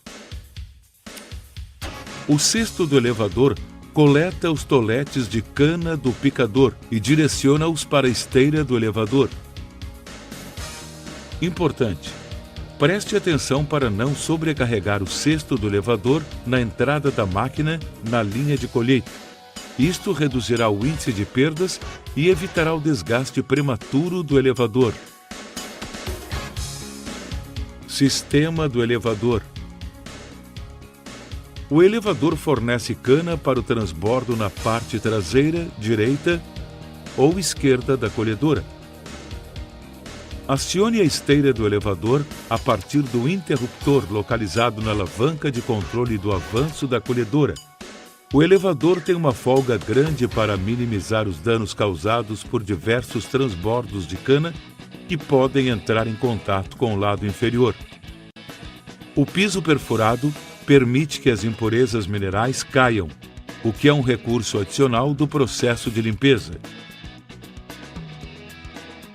O cesto do elevador coleta os toletes de cana do picador e direciona-os para a esteira do elevador. Importante: preste atenção para não sobrecarregar o cesto do elevador na entrada da máquina na linha de colheita. Isto reduzirá o índice de perdas e evitará o desgaste prematuro do elevador. Sistema do elevador. O elevador fornece cana para o transbordo na parte traseira, direita ou esquerda da colhedora. Acione a esteira do elevador a partir do interruptor localizado na alavanca de controle do avanço da colhedora. O elevador tem uma folga grande para minimizar os danos causados por diversos transbordos de cana que podem entrar em contato com o lado inferior. O piso perfurado permite que as impurezas minerais caiam, o que é um recurso adicional do processo de limpeza.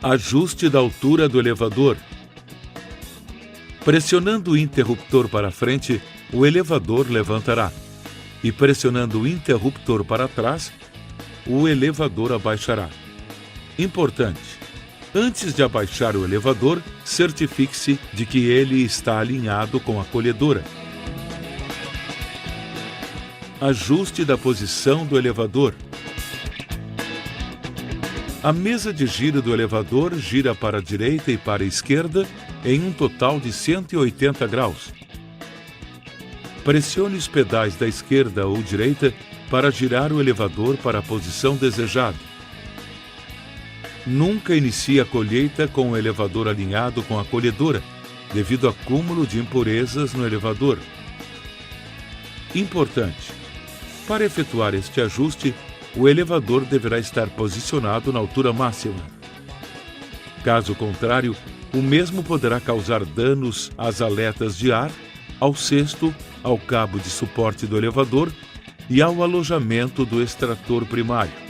Ajuste da altura do elevador. Pressionando o interruptor para frente, o elevador levantará, e pressionando o interruptor para trás, o elevador abaixará. Importante: antes de abaixar o elevador, certifique-se de que ele está alinhado com a colhedora. Ajuste da posição do elevador. A mesa de giro do elevador gira para a direita e para a esquerda em um total de 180 graus. Pressione os pedais da esquerda ou direita para girar o elevador para a posição desejada. Nunca inicie a colheita com o elevador alinhado com a colhedora, devido ao acúmulo de impurezas no elevador. Importante: para efetuar este ajuste, o elevador deverá estar posicionado na altura máxima. Caso contrário, o mesmo poderá causar danos às aletas de ar, ao cesto, ao cabo de suporte do elevador e ao alojamento do extrator primário.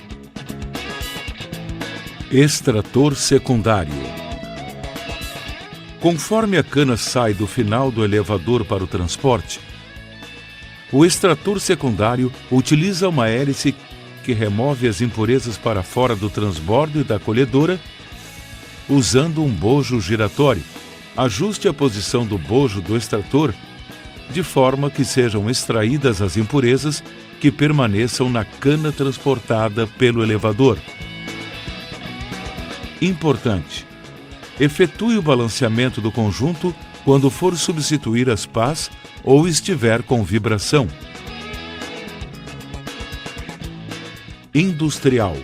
Extrator secundário. Conforme a cana sai do final do elevador para o transporte, o extrator secundário utiliza uma hélice que remove as impurezas para fora do transbordo e da colhedora usando um bojo giratório. Ajuste a posição do bojo do extrator de forma que sejam extraídas as impurezas que permaneçam na cana transportada pelo elevador. Importante: efetue o balanceamento do conjunto quando for substituir as pás ou estiver com vibração. Industrial.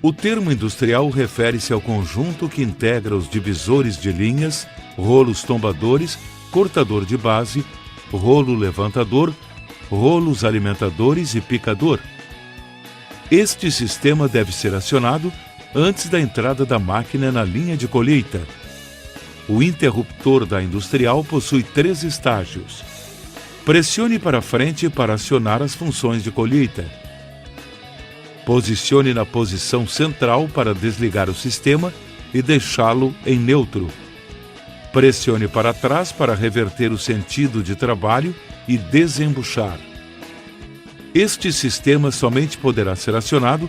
O termo industrial refere-se ao conjunto que integra os divisores de linhas, rolos tombadores, cortador de base, rolo levantador, rolos alimentadores e picador. Este sistema deve ser acionado antes da entrada da máquina na linha de colheita. O interruptor da industrial possui 3 estágios: Pressione para frente para acionar as funções de colheita. Posicione na posição central para desligar o sistema e deixá-lo em neutro. Pressione para trás para reverter o sentido de trabalho e desembuchar. Este sistema somente poderá ser acionado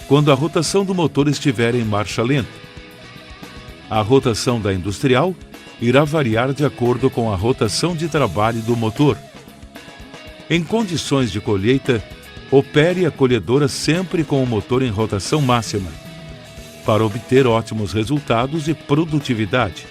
quando a rotação do motor estiver em marcha lenta. A rotação da industrial irá variar de acordo com a rotação de trabalho do motor. Em condições de colheita, opere a colhedora sempre com o motor em rotação máxima, para obter ótimos resultados e produtividade.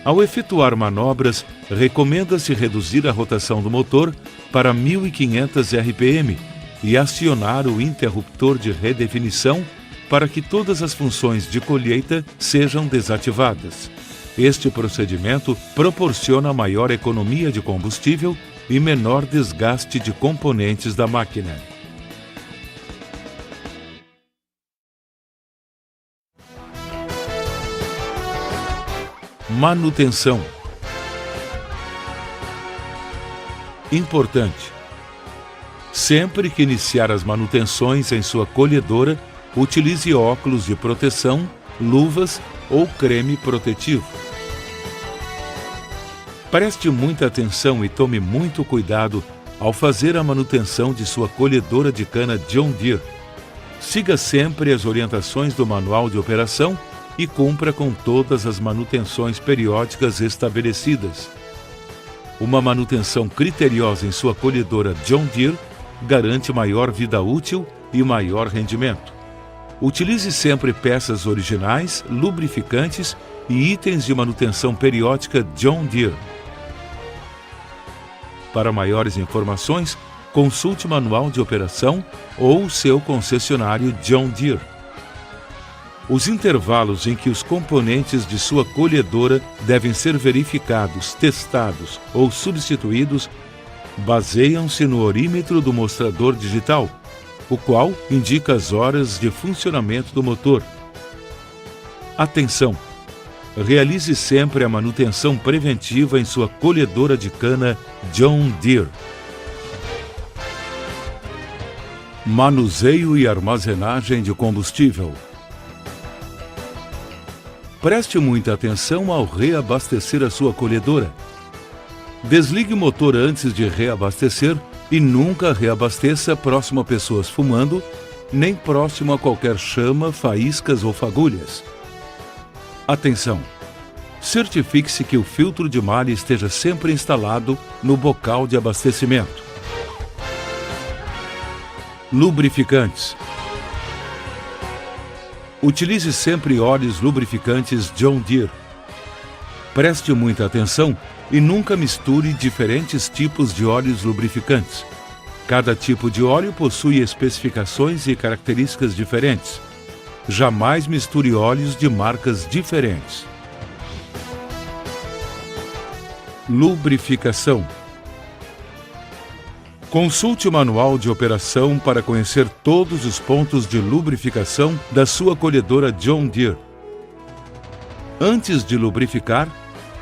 Ao efetuar manobras, recomenda-se reduzir a rotação do motor para 1.500 RPM e acionar o interruptor de redefinição para que todas as funções de colheita sejam desativadas. Este procedimento proporciona maior economia de combustível e menor desgaste de componentes da máquina. Manutenção. Importante: sempre que iniciar as manutenções em sua colhedora, utilize óculos de proteção, luvas ou creme protetivo. Preste muita atenção e tome muito cuidado ao fazer a manutenção de sua colhedora de cana John Deere. Siga sempre as orientações do manual de operação e cumpra com todas as manutenções periódicas estabelecidas. Uma manutenção criteriosa em sua colhedora John Deere garante maior vida útil e maior rendimento. Utilize sempre peças originais, lubrificantes e itens de manutenção periódica John Deere. Para maiores informações, consulte o manual de operação ou o seu concessionário John Deere. Os intervalos em que os componentes de sua colhedora devem ser verificados, testados ou substituídos baseiam-se no orímetro do mostrador digital, o qual indica as horas de funcionamento do motor. Atenção! Realize sempre a manutenção preventiva em sua colhedora de cana John Deere. Manuseio e armazenagem de combustível. Preste muita atenção ao reabastecer a sua colhedora. Desligue o motor antes de reabastecer e nunca reabasteça próximo a pessoas fumando, nem próximo a qualquer chama, faíscas ou fagulhas. Atenção! Certifique-se que o filtro de malha esteja sempre instalado no bocal de abastecimento. Lubrificantes. Utilize sempre óleos lubrificantes John Deere. Preste muita atenção e nunca misture diferentes tipos de óleos lubrificantes. Cada tipo de óleo possui especificações e características diferentes. Jamais misture óleos de marcas diferentes. Lubrificação. Consulte o manual de operação para conhecer todos os pontos de lubrificação da sua colhedora John Deere. Antes de lubrificar,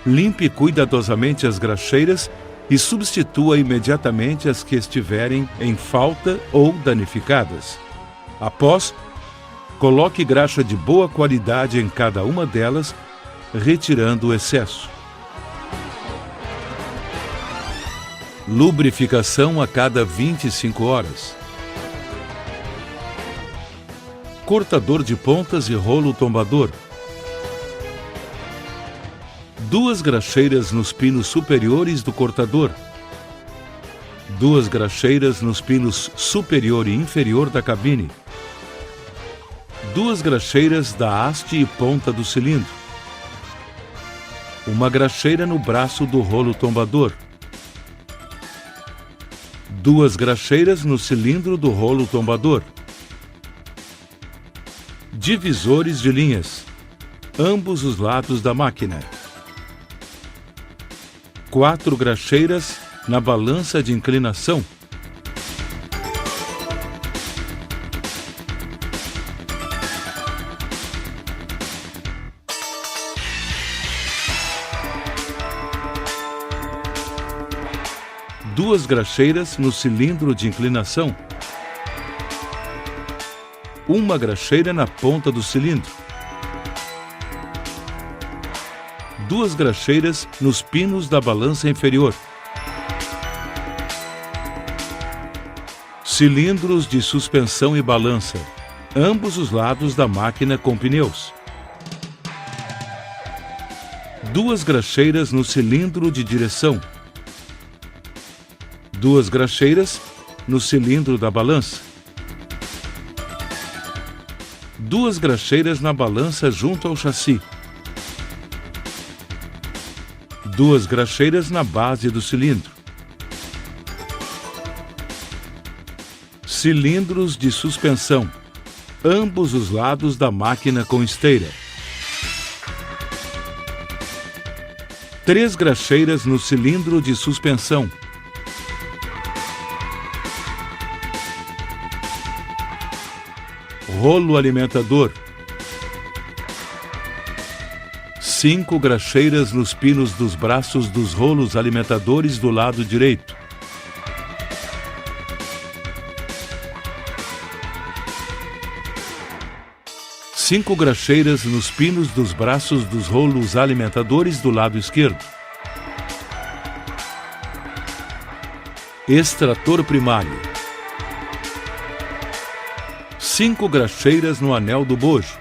limpe cuidadosamente as graxeiras e substitua imediatamente as que estiverem em falta ou danificadas. Após, coloque graxa de boa qualidade em cada uma delas, retirando o excesso. Lubrificação a cada 25 horas. Cortador de pontas e rolo tombador. 2 graxeiras nos pinos superiores do cortador. 2 graxeiras nos pinos superior e inferior da cabine. 2 graxeiras da haste e ponta do cilindro. 1 graxeira no braço do rolo tombador. 2 graxeiras no cilindro do rolo tombador. Divisores de linhas, ambos os lados da máquina. 4 graxeiras na balança de inclinação. 2 graxeiras no cilindro de inclinação, 1 graxeira na ponta do cilindro, 2 graxeiras nos pinos da balança inferior, cilindros de suspensão e balança, ambos os lados da máquina com pneus, 2 graxeiras no cilindro de direção, 2 graxeiras no cilindro da balança, 2 graxeiras na balança junto ao chassi, 2 graxeiras na base do cilindro, cilindros de suspensão, ambos os lados da máquina com esteira, 3 graxeiras no cilindro de suspensão, rolo alimentador, 5 graxeiras nos pinos dos braços dos rolos alimentadores do lado direito, 5 graxeiras nos pinos dos braços dos rolos alimentadores do lado esquerdo, extrator primário, 5 graxeiras no anel do bojo,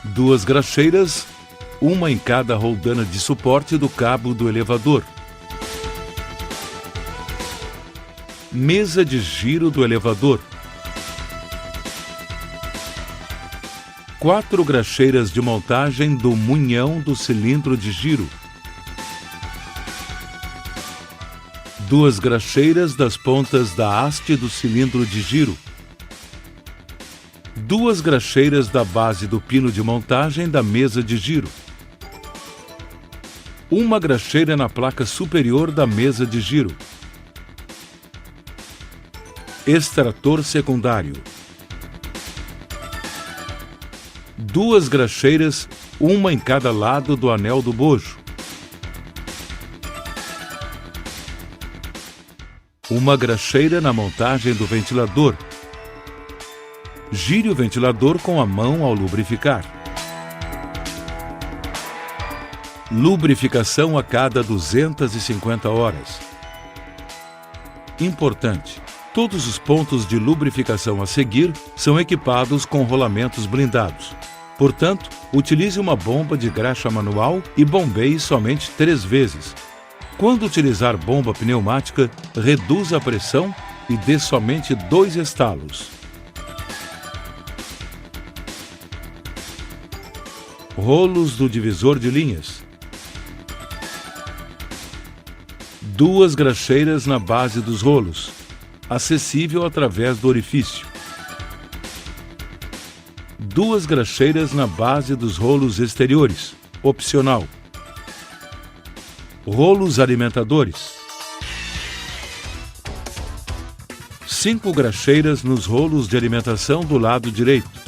duas graxeiras, uma em cada roldana de suporte do cabo do elevador, mesa de giro do elevador, 4 graxeiras de montagem do munhão do cilindro de giro, 2 graxeiras das pontas da haste do cilindro de giro, 2 graxeiras da base do pino de montagem da mesa de giro, 1 graxeira na placa superior da mesa de giro, extrator secundário, 2 graxeiras, uma em cada lado do anel do bojo, 1 graxeira na montagem do ventilador. Gire o ventilador com a mão ao lubrificar. Lubrificação a cada 250 horas. Importante: todos os pontos de lubrificação a seguir são equipados com rolamentos blindados. Portanto, utilize uma bomba de graxa manual e bombeie somente 3 vezes. Quando utilizar bomba pneumática, reduza a pressão e dê somente 2 estalos. Rolos do divisor de linhas. 2 graxeiras na base dos rolos, acessível através do orifício. 2 graxeiras na base dos rolos exteriores, opcional. Rolos alimentadores. 5 graxeiras nos rolos de alimentação do lado direito.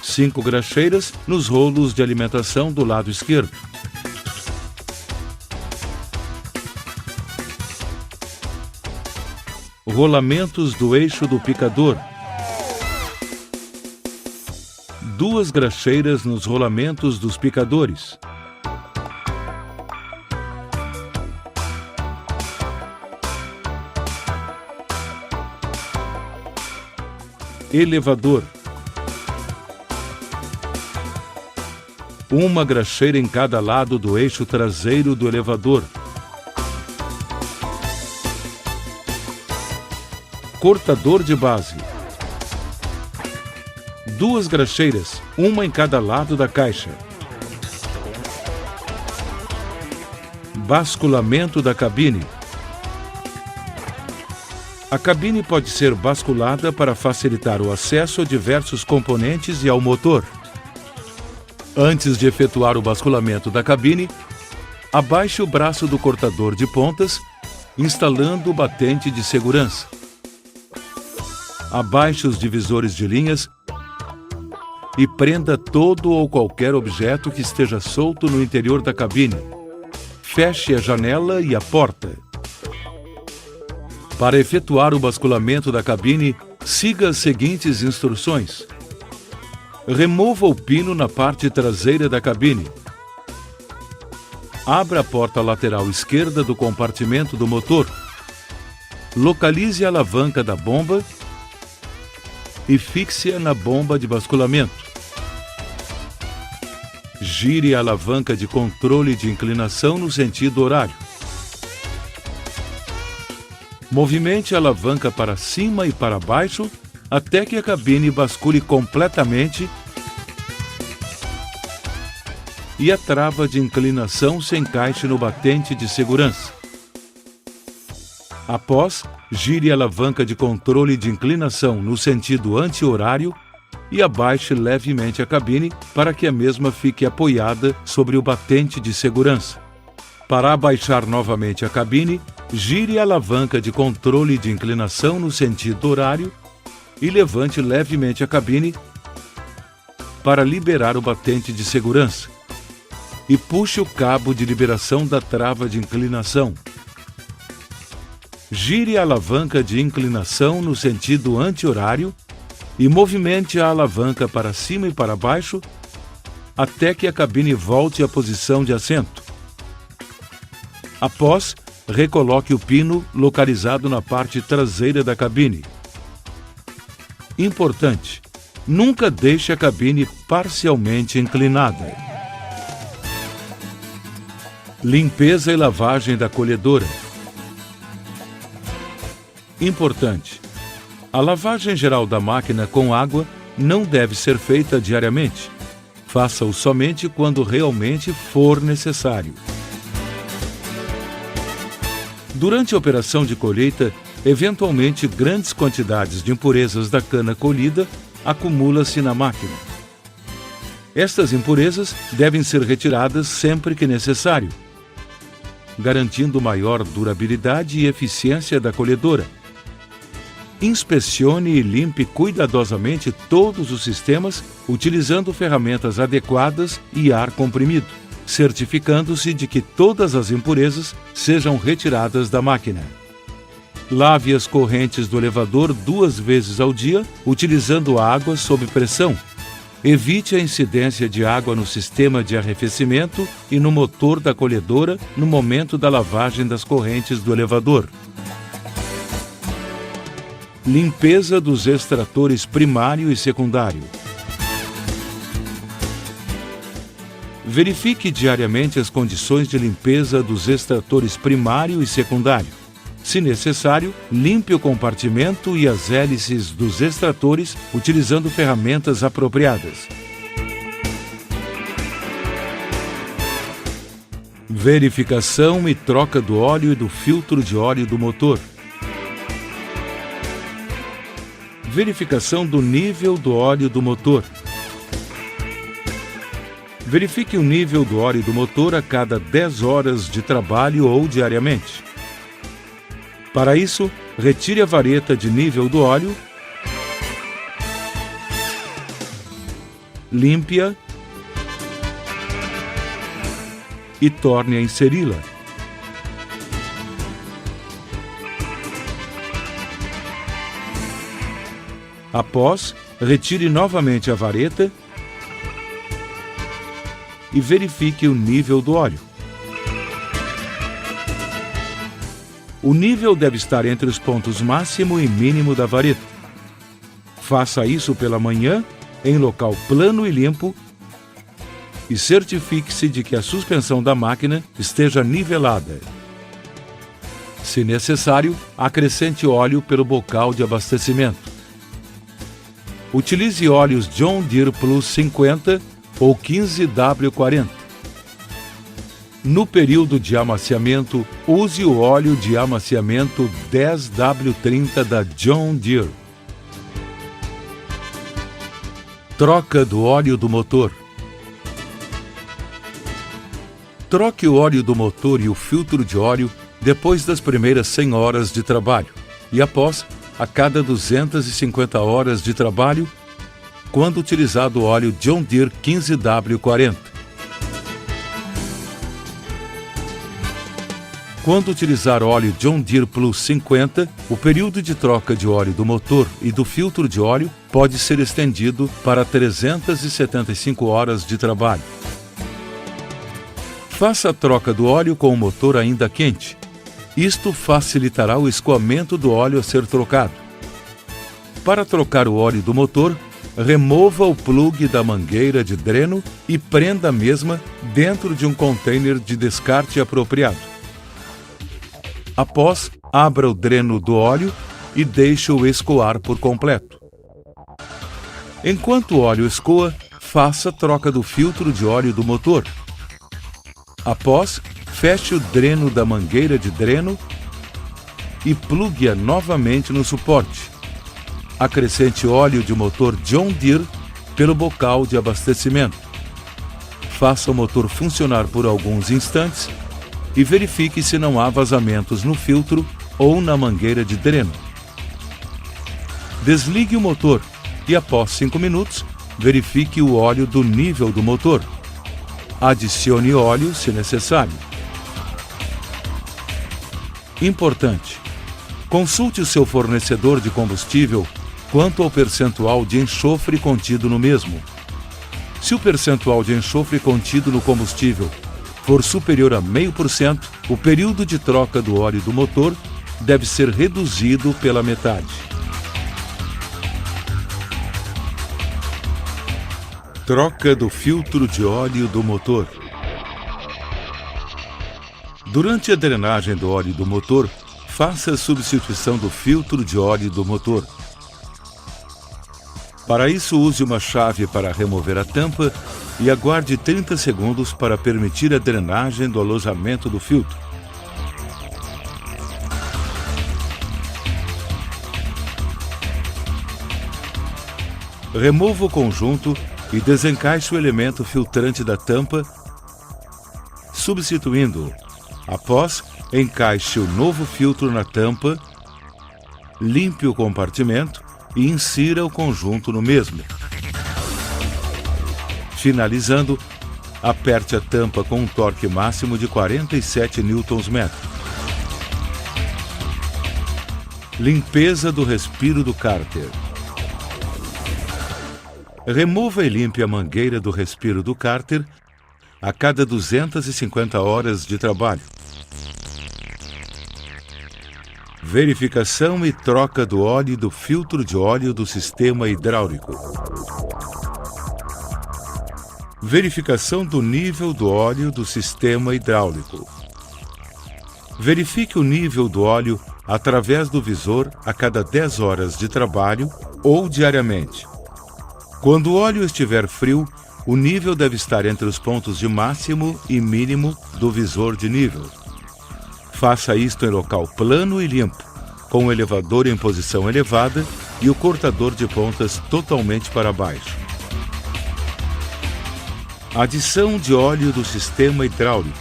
5 graxeiras nos rolos de alimentação do lado esquerdo. Rolamentos do eixo do picador. 2 graxeiras nos rolamentos dos picadores. Elevador. 1 graxeira em cada lado do eixo traseiro do elevador. Cortador de base. 2 graxeiras, uma em cada lado da caixa. Basculamento da cabine. A cabine pode ser basculada para facilitar o acesso a diversos componentes e ao motor. Antes de efetuar o basculamento da cabine, abaixe o braço do cortador de pontas, instalando o batente de segurança. Abaixe os divisores de linhas e prenda todo ou qualquer objeto que esteja solto no interior da cabine. Feche a janela e a porta. Para efetuar o basculamento da cabine, siga as seguintes instruções. Remova o pino na parte traseira da cabine. Abra a porta lateral esquerda do compartimento do motor. Localize a alavanca da bomba e fixe-a na bomba de basculamento. Gire a alavanca de controle de inclinação no sentido horário. Movimente a alavanca para cima e para baixo até que a cabine bascule completamente e a trava de inclinação se encaixe no batente de segurança. Após, gire a alavanca de controle de inclinação no sentido anti-horário e abaixe levemente a cabine para que a mesma fique apoiada sobre o batente de segurança. Para abaixar novamente a cabine, gire a alavanca de controle de inclinação no sentido horário e levante levemente a cabine para liberar o batente de segurança. E puxe o cabo de liberação da trava de inclinação. Gire a alavanca de inclinação no sentido anti-horário e movimente a alavanca para cima e para baixo até que a cabine volte à posição de assento. Após, recoloque o pino localizado na parte traseira da cabine. Importante: nunca deixe a cabine parcialmente inclinada. Limpeza e lavagem da colhedora. Importante: a lavagem geral da máquina com água não deve ser feita diariamente. Faça-o somente quando realmente for necessário. Durante a operação de colheita, eventualmente grandes quantidades de impurezas da cana colhida acumulam-se na máquina. Estas impurezas devem ser retiradas sempre que necessário, garantindo maior durabilidade e eficiência da colhedora. Inspecione e limpe cuidadosamente todos os sistemas utilizando ferramentas adequadas e ar comprimido, certificando-se de que todas as impurezas sejam retiradas da máquina. Lave as correntes do elevador 2 vezes ao dia, utilizando água sob pressão. Evite a incidência de água no sistema de arrefecimento e no motor da colhedora no momento da lavagem das correntes do elevador. Limpeza dos extratores primário e secundário. Verifique diariamente as condições de limpeza dos extratores primário e secundário. Se necessário, limpe o compartimento e as hélices dos extratores utilizando ferramentas apropriadas. Verificação e troca do óleo e do filtro de óleo do motor. Verificação do nível do óleo do motor. Verifique o nível do óleo do motor a cada 10 horas de trabalho ou diariamente. Para isso, retire a vareta de nível do óleo, limpe-a e torne a inseri-la. Após, retire novamente a vareta e verifique o nível do óleo. O nível deve estar entre os pontos máximo e mínimo da vareta. Faça isso pela manhã, em local plano e limpo, e certifique-se de que a suspensão da máquina esteja nivelada. Se necessário, acrescente óleo pelo bocal de abastecimento. Utilize óleos John Deere Plus 50 ou 15W40. No período de amaciamento, use o óleo de amaciamento 10W30 da John Deere. Troca do óleo do motor. Troque o óleo do motor e o filtro de óleo depois das primeiras 100 horas de trabalho e após a cada 250 horas de trabalho, quando utilizado o óleo John Deere 15W40. Quando utilizar óleo John Deere Plus 50, o período de troca de óleo do motor e do filtro de óleo pode ser estendido para 375 horas de trabalho. Faça a troca do óleo com o motor ainda quente. Isto facilitará o escoamento do óleo a ser trocado. Para trocar o óleo do motor, remova o plugue da mangueira de dreno e prenda a mesma dentro de um container de descarte apropriado. Após, abra o dreno do óleo e deixe-o escoar por completo. Enquanto o óleo escoa, faça a troca do filtro de óleo do motor. Após, feche o dreno da mangueira de dreno e plugue-a novamente no suporte. Acrescente óleo de motor John Deere pelo bocal de abastecimento. Faça o motor funcionar por alguns instantes e verifique se não há vazamentos no filtro ou na mangueira de dreno. Desligue o motor e, após 5 minutos, verifique o óleo do nível do motor. Adicione óleo se necessário. Importante: consulte o seu fornecedor de combustível quanto ao percentual de enxofre contido no mesmo. Se o percentual de enxofre contido no combustível for superior a 0,5%, o período de troca do óleo do motor deve ser reduzido pela metade. Troca do filtro de óleo do motor. Durante a drenagem do óleo do motor, faça a substituição do filtro de óleo do motor. Para isso, use uma chave para remover a tampa e aguarde 30 segundos para permitir a drenagem do alojamento do filtro. Remova o conjunto e desencaixe o elemento filtrante da tampa, substituindo-o. Após, encaixe o novo filtro na tampa, limpe o compartimento e insira o conjunto no mesmo. Finalizando, aperte a tampa com um torque máximo de 47 Nm. Limpeza do respiro do cárter. Remova e limpe a mangueira do respiro do cárter a cada 250 horas de trabalho. Verificação e troca do óleo e do filtro de óleo do sistema hidráulico. Verificação do nível do óleo do sistema hidráulico. Verifique o nível do óleo através do visor a cada 10 horas de trabalho ou diariamente. Quando o óleo estiver frio, o nível deve estar entre os pontos de máximo e mínimo do visor de nível. Faça isto em local plano e limpo, com o elevador em posição elevada e o cortador de pontas totalmente para baixo. Adição de óleo do sistema hidráulico.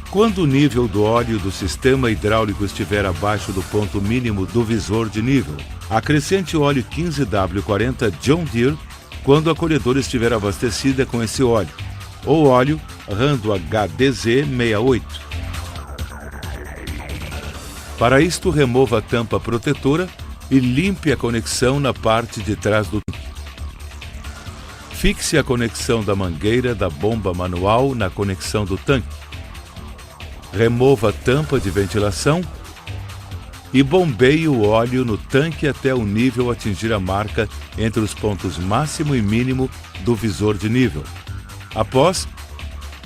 Quando o nível do óleo do sistema hidráulico estiver abaixo do ponto mínimo do visor de nível, acrescente o óleo 15W40 John Deere quando a colhedora estiver abastecida com esse óleo, ou óleo Rando HDZ68. Para isto, remova a tampa protetora e limpe a conexão na parte de trás do tanque. Fixe a conexão da mangueira da bomba manual na conexão do tanque. Remova a tampa de ventilação e bombeie o óleo no tanque até o nível atingir a marca entre os pontos máximo e mínimo do visor de nível. Após,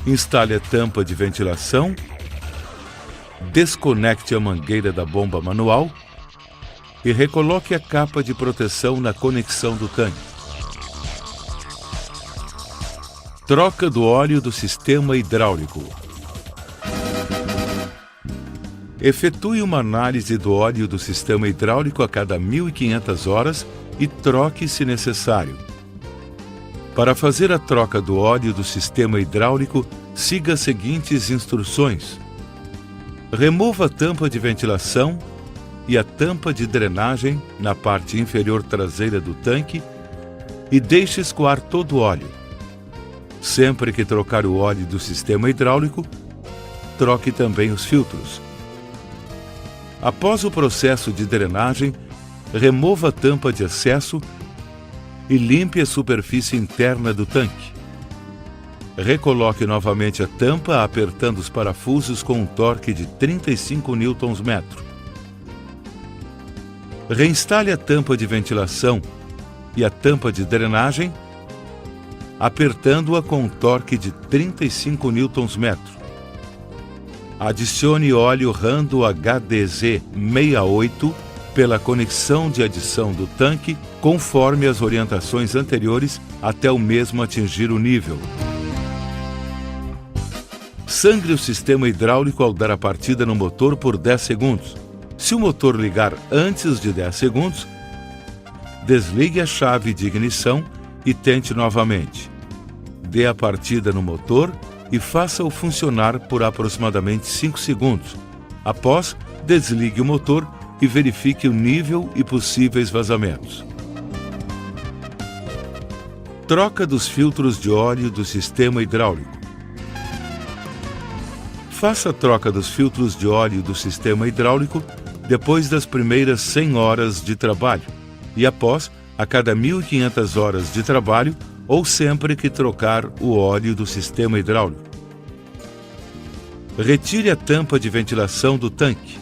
instale a tampa de ventilação, desconecte a mangueira da bomba manual e recoloque a capa de proteção na conexão do tanque. Troca do óleo do sistema hidráulico. Efetue uma análise do óleo do sistema hidráulico a cada 1.500 horas e troque se necessário. Para fazer a troca do óleo do sistema hidráulico, siga as seguintes instruções. Remova a tampa de ventilação e a tampa de drenagem na parte inferior traseira do tanque e deixe escoar todo o óleo. Sempre que trocar o óleo do sistema hidráulico, troque também os filtros. Após o processo de drenagem, remova a tampa de excesso e limpe a superfície interna do tanque. Recoloque novamente a tampa apertando os parafusos com um torque de 35 Nm. Reinstale a tampa de ventilação e a tampa de drenagem, apertando-a com um torque de 35 Nm. Adicione óleo Rando HDZ 68 pela conexão de adição do tanque, conforme as orientações anteriores, até o mesmo atingir o nível. Sangre o sistema hidráulico ao dar a partida no motor por 10 segundos. Se o motor ligar antes de 10 segundos, desligue a chave de ignição e tente novamente. Dê a partida no motor e faça-o funcionar por aproximadamente 5 segundos. Após, desligue o motor e verifique o nível e possíveis vazamentos. Troca dos filtros de óleo do sistema hidráulico. Faça a troca dos filtros de óleo do sistema hidráulico depois das primeiras 100 horas de trabalho e após, a cada 1.500 horas de trabalho ou sempre que trocar o óleo do sistema hidráulico. Retire a tampa de ventilação do tanque.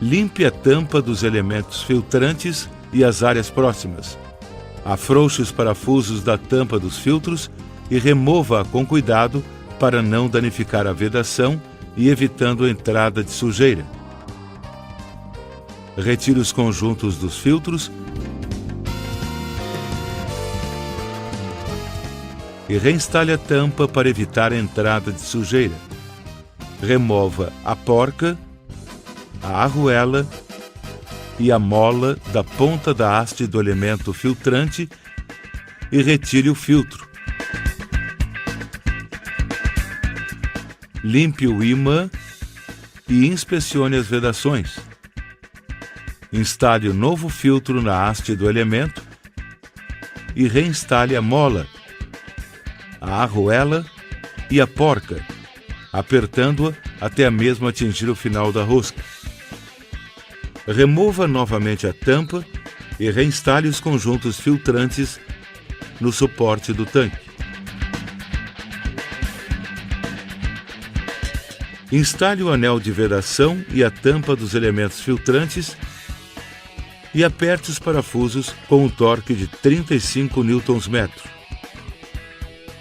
Limpe a tampa dos elementos filtrantes e as áreas próximas. Afrouxe os parafusos da tampa dos filtros e remova-a com cuidado para não danificar a vedação e evitando a entrada de sujeira. Retire os conjuntos dos filtros e reinstale a tampa para evitar a entrada de sujeira. Remova a porca, a arruela e a mola da ponta da haste do elemento filtrante e retire o filtro. Limpe o ímã e inspecione as vedações. Instale o novo filtro na haste do elemento e reinstale a mola, a arruela e a porca, apertando-a até a mesma atingir o final da rosca. Remova novamente a tampa e reinstale os conjuntos filtrantes no suporte do tanque. Instale o anel de vedação e a tampa dos elementos filtrantes e aperte os parafusos com um torque de 35 Nm.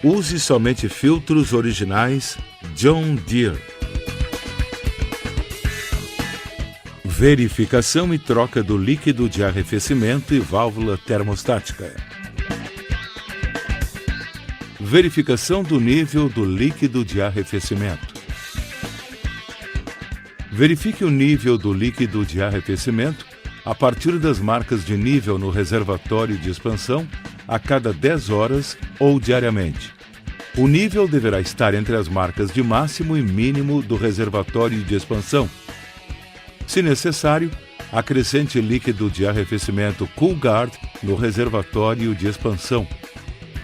Use somente filtros originais John Deere. Verificação e troca do líquido de arrefecimento e válvula termostática. Verificação do nível do líquido de arrefecimento. Verifique o nível do líquido de arrefecimento a partir das marcas de nível no reservatório de expansão a cada 10 horas ou diariamente. O nível deverá estar entre as marcas de máximo e mínimo do reservatório de expansão. Se necessário, acrescente líquido de arrefecimento Coolguard no reservatório de expansão.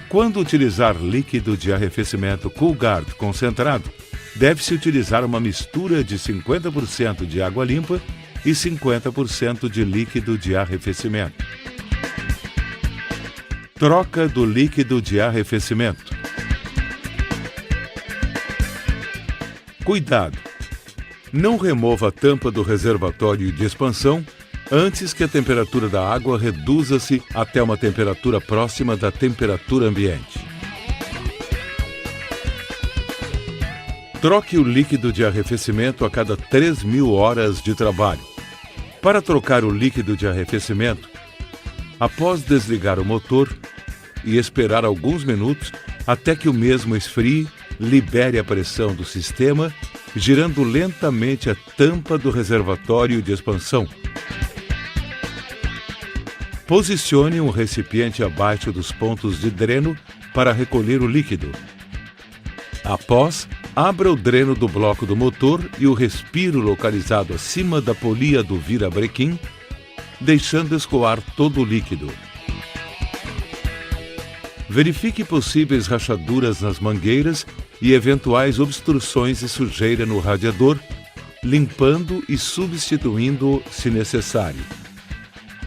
Quando utilizar líquido de arrefecimento Coolguard concentrado, deve-se utilizar uma mistura de 50% de água limpa e 50% de líquido de arrefecimento. Troca do líquido de arrefecimento. Cuidado! Não remova a tampa do reservatório de expansão antes que a temperatura da água reduza-se até uma temperatura próxima da temperatura ambiente. Troque o líquido de arrefecimento a cada 3.000 horas de trabalho. Para trocar o líquido de arrefecimento, após desligar o motor e esperar alguns minutos, até que o mesmo esfrie, libere a pressão do sistema, girando lentamente a tampa do reservatório de expansão. Posicione um recipiente abaixo dos pontos de dreno para recolher o líquido. Após, abra o dreno do bloco do motor e o respiro localizado acima da polia do virabrequim, deixando escoar todo o líquido. Verifique possíveis rachaduras nas mangueiras e eventuais obstruções e sujeira no radiador, limpando e substituindo se necessário.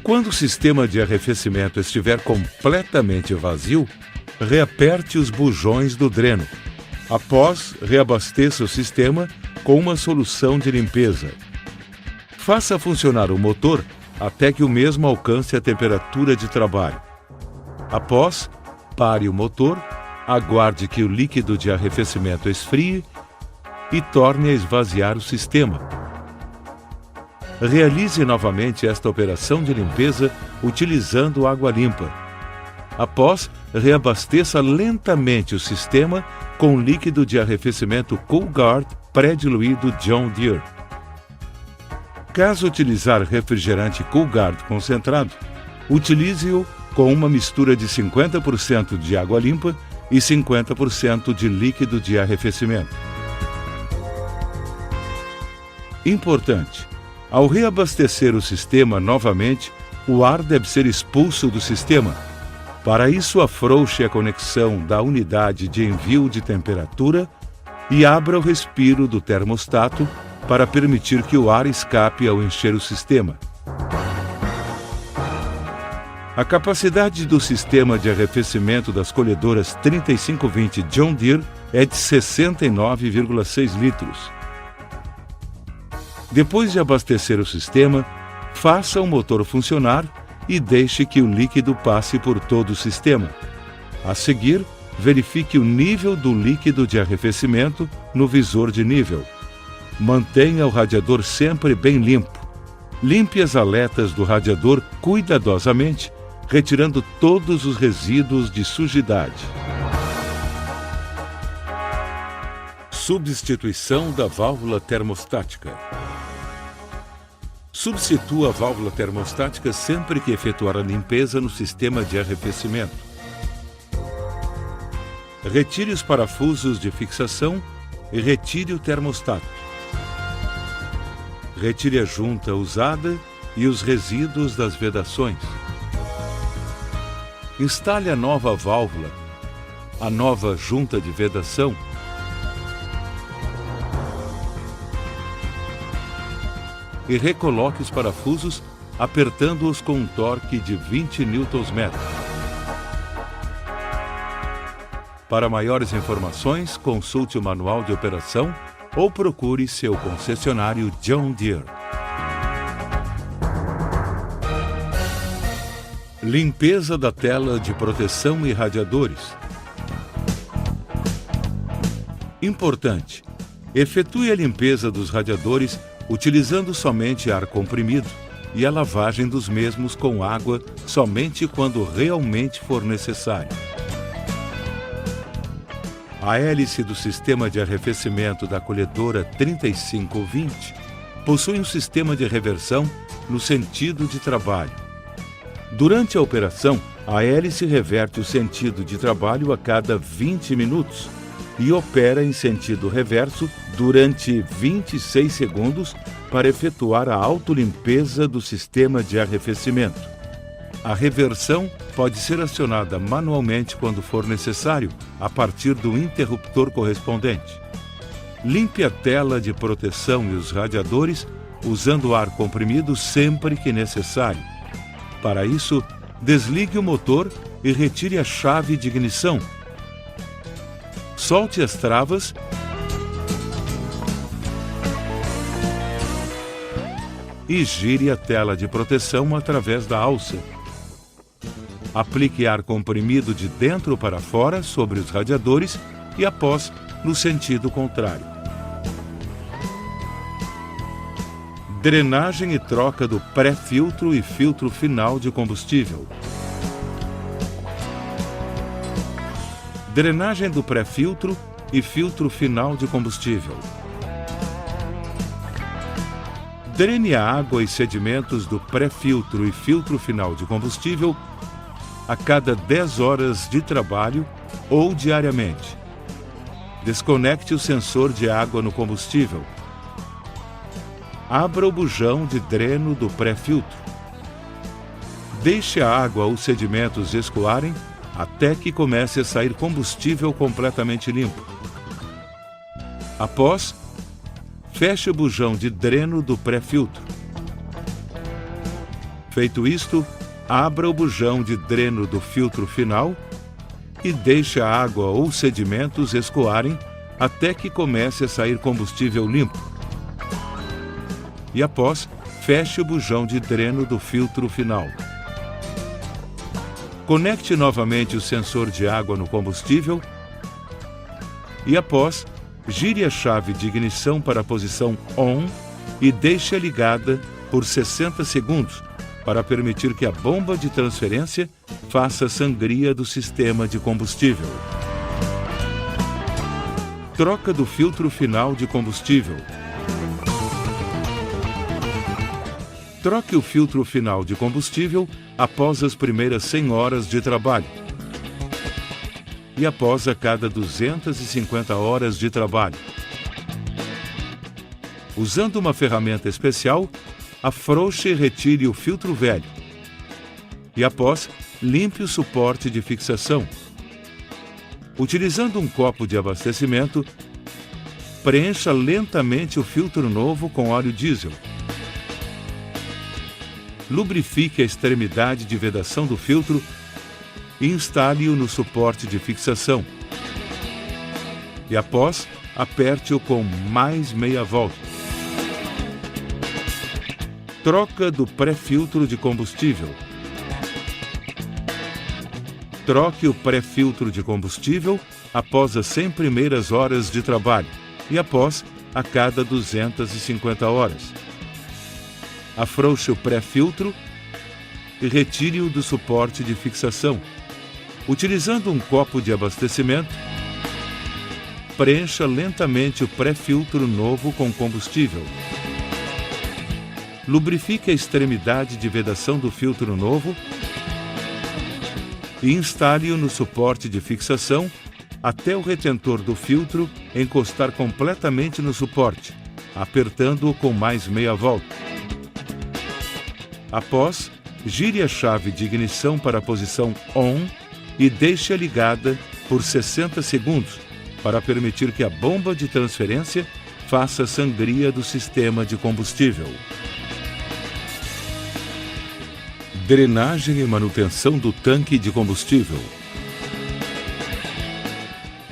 Quando o sistema de arrefecimento estiver completamente vazio, reaperte os bujões do dreno. Após, reabasteça o sistema com uma solução de limpeza. Faça funcionar o motor até que o mesmo alcance a temperatura de trabalho. Após, pare o motor, aguarde que o líquido de arrefecimento esfrie e torne a esvaziar o sistema. Realize novamente esta operação de limpeza utilizando água limpa. Após, reabasteça lentamente o sistema com líquido de arrefecimento Coolguard pré-diluído John Deere. Caso utilizar refrigerante Coolguard concentrado, utilize-o com uma mistura de 50% de água limpa e 50% de líquido de arrefecimento. Importante: ao reabastecer o sistema novamente, o ar deve ser expulso do sistema. Para isso, afrouxe a conexão da unidade de envio de temperatura e abra o respiro do termostato para permitir que o ar escape ao encher o sistema. A capacidade do sistema de arrefecimento das colhedoras 3520 John Deere é de 69,6 litros. Depois de abastecer o sistema, faça o motor funcionar e deixe que o líquido passe por todo o sistema. A seguir, verifique o nível do líquido de arrefecimento no visor de nível. Mantenha o radiador sempre bem limpo. Limpe as aletas do radiador cuidadosamente, retirando todos os resíduos de sujidade. Substituição da válvula termostática. Substitua a válvula termostática sempre que efetuar a limpeza no sistema de arrefecimento. Retire os parafusos de fixação e retire o termostato. Retire a junta usada e os resíduos das vedações. Instale a nova válvula, a nova junta de vedação, e recoloque os parafusos apertando-os com um torque de 20 Nm. Para maiores informações, consulte o manual de operação ou procure seu concessionário John Deere. Limpeza da tela de proteção e radiadores. Importante: efetue a limpeza dos radiadores utilizando somente ar comprimido e a lavagem dos mesmos com água somente quando realmente for necessário. A hélice do sistema de arrefecimento da colhedora 3520 possui um sistema de reversão no sentido de trabalho. Durante a operação, a hélice reverte o sentido de trabalho a cada 20 minutos e opera em sentido reverso durante 26 segundos para efetuar a autolimpeza do sistema de arrefecimento. A reversão pode ser acionada manualmente quando for necessário, a partir do interruptor correspondente. Limpe a tela de proteção e os radiadores usando ar comprimido sempre que necessário. Para isso, desligue o motor e retire a chave de ignição. Solte as travas e gire a tela de proteção através da alça. Aplique ar comprimido de dentro para fora sobre os radiadores e após no sentido contrário. Drenagem e troca do pré-filtro e filtro final de combustível. Drenagem do pré-filtro e filtro final de combustível. Drene a água e sedimentos do pré-filtro e filtro final de combustível a cada 10 horas de trabalho ou diariamente. Desconecte o sensor de água no combustível. Abra o bujão de dreno do pré-filtro. Deixe a água ou sedimentos escoarem até que comece a sair combustível completamente limpo. Após, feche o bujão de dreno do pré-filtro. Feito isto, abra o bujão de dreno do filtro final e deixe a água ou sedimentos escoarem até que comece a sair combustível limpo. E após, feche o bujão de dreno do filtro final. Conecte novamente o sensor de água no combustível e após, gire a chave de ignição para a posição ON e deixe-a ligada por 60 segundos para permitir que a bomba de transferência faça sangria do sistema de combustível. Troca do filtro final de combustível. Troque o filtro final de combustível após as primeiras 100 horas de trabalho e após a cada 250 horas de trabalho. Usando uma ferramenta especial, afrouxe e retire o filtro velho e após, limpe o suporte de fixação. Utilizando um copo de abastecimento, preencha lentamente o filtro novo com óleo diesel. Lubrifique a extremidade de vedação do filtro e instale-o no suporte de fixação. E após, aperte-o com mais meia volta. Troca do pré-filtro de combustível. Troque o pré-filtro de combustível após as 100 primeiras horas de trabalho e após a cada 250 horas. Afrouxe o pré-filtro e retire-o do suporte de fixação. Utilizando um copo de abastecimento, preencha lentamente o pré-filtro novo com combustível. Lubrifique a extremidade de vedação do filtro novo e instale-o no suporte de fixação até o retentor do filtro encostar completamente no suporte, apertando-o com mais meia volta. Após, gire a chave de ignição para a posição ON e deixe-a ligada por 60 segundos para permitir que a bomba de transferência faça sangria do sistema de combustível. Drenagem e manutenção do tanque de combustível.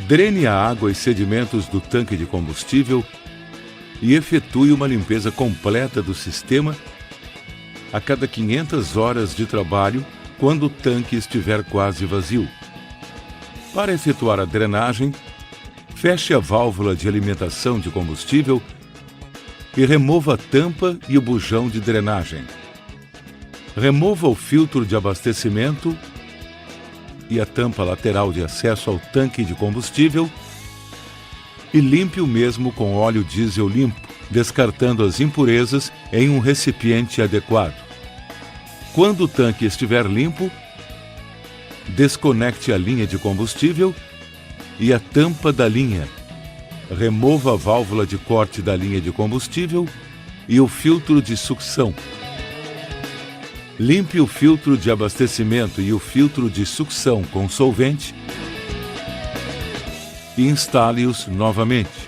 Drene a água e sedimentos do tanque de combustível e efetue uma limpeza completa do sistema a cada 500 horas de trabalho, quando o tanque estiver quase vazio. Para efetuar a drenagem, feche a válvula de alimentação de combustível e remova a tampa e o bujão de drenagem. Remova o filtro de abastecimento e a tampa lateral de acesso ao tanque de combustível e limpe o mesmo com óleo diesel limpo, descartando as impurezas em um recipiente adequado. Quando o tanque estiver limpo, desconecte a linha de combustível e a tampa da linha. Remova a válvula de corte da linha de combustível e o filtro de sucção. Limpe o filtro de abastecimento e o filtro de sucção com solvente e instale-os novamente.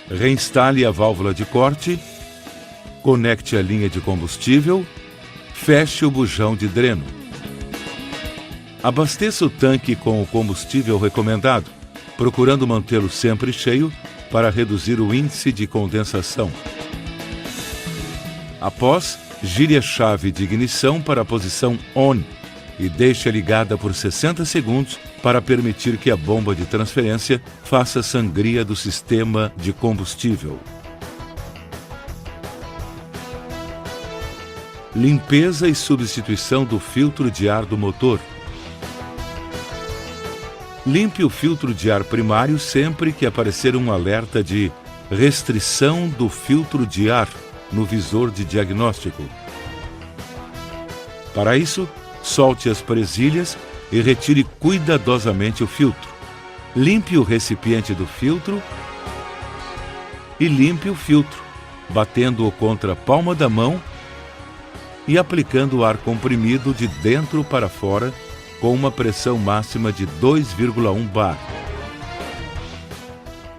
Reinstale a válvula de corte, conecte a linha de combustível, feche o bujão de dreno. Abasteça o tanque com o combustível recomendado, procurando mantê-lo sempre cheio para reduzir o índice de condensação. Após, gire a chave de ignição para a posição ON e deixe-a ligada por 60 segundos para permitir que a bomba de transferência faça sangria do sistema de combustível. Limpeza e substituição do filtro de ar do motor. Limpe o filtro de ar primário sempre que aparecer um alerta de restrição do filtro de ar no visor de diagnóstico. Para isso, solte as presilhas e retire cuidadosamente o filtro. Limpe o recipiente do filtro e limpe o filtro, batendo-o contra a palma da mão e aplicando o ar comprimido de dentro para fora com uma pressão máxima de 2,1 bar.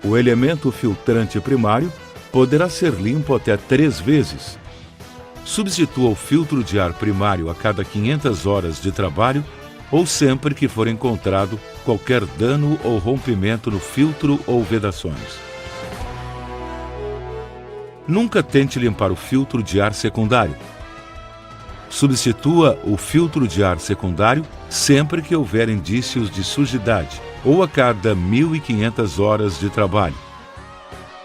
O elemento filtrante primário poderá ser limpo até 3 vezes. Substitua o filtro de ar primário a cada 500 horas de trabalho ou sempre que for encontrado qualquer dano ou rompimento no filtro ou vedações. Nunca tente limpar o filtro de ar secundário. Substitua o filtro de ar secundário sempre que houver indícios de sujidade ou a cada 1.500 horas de trabalho.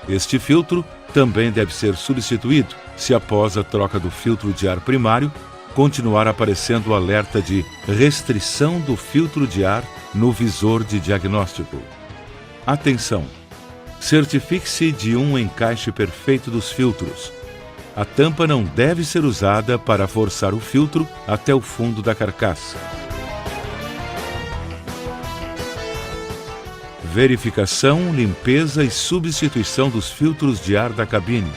Este filtro também deve ser substituído se após a troca do filtro de ar primário continuar aparecendo o alerta de restrição do filtro de ar no visor de diagnóstico. Atenção! Certifique-se de um encaixe perfeito dos filtros. A tampa não deve ser usada para forçar o filtro até o fundo da carcaça. Verificação, limpeza e substituição dos filtros de ar da cabine.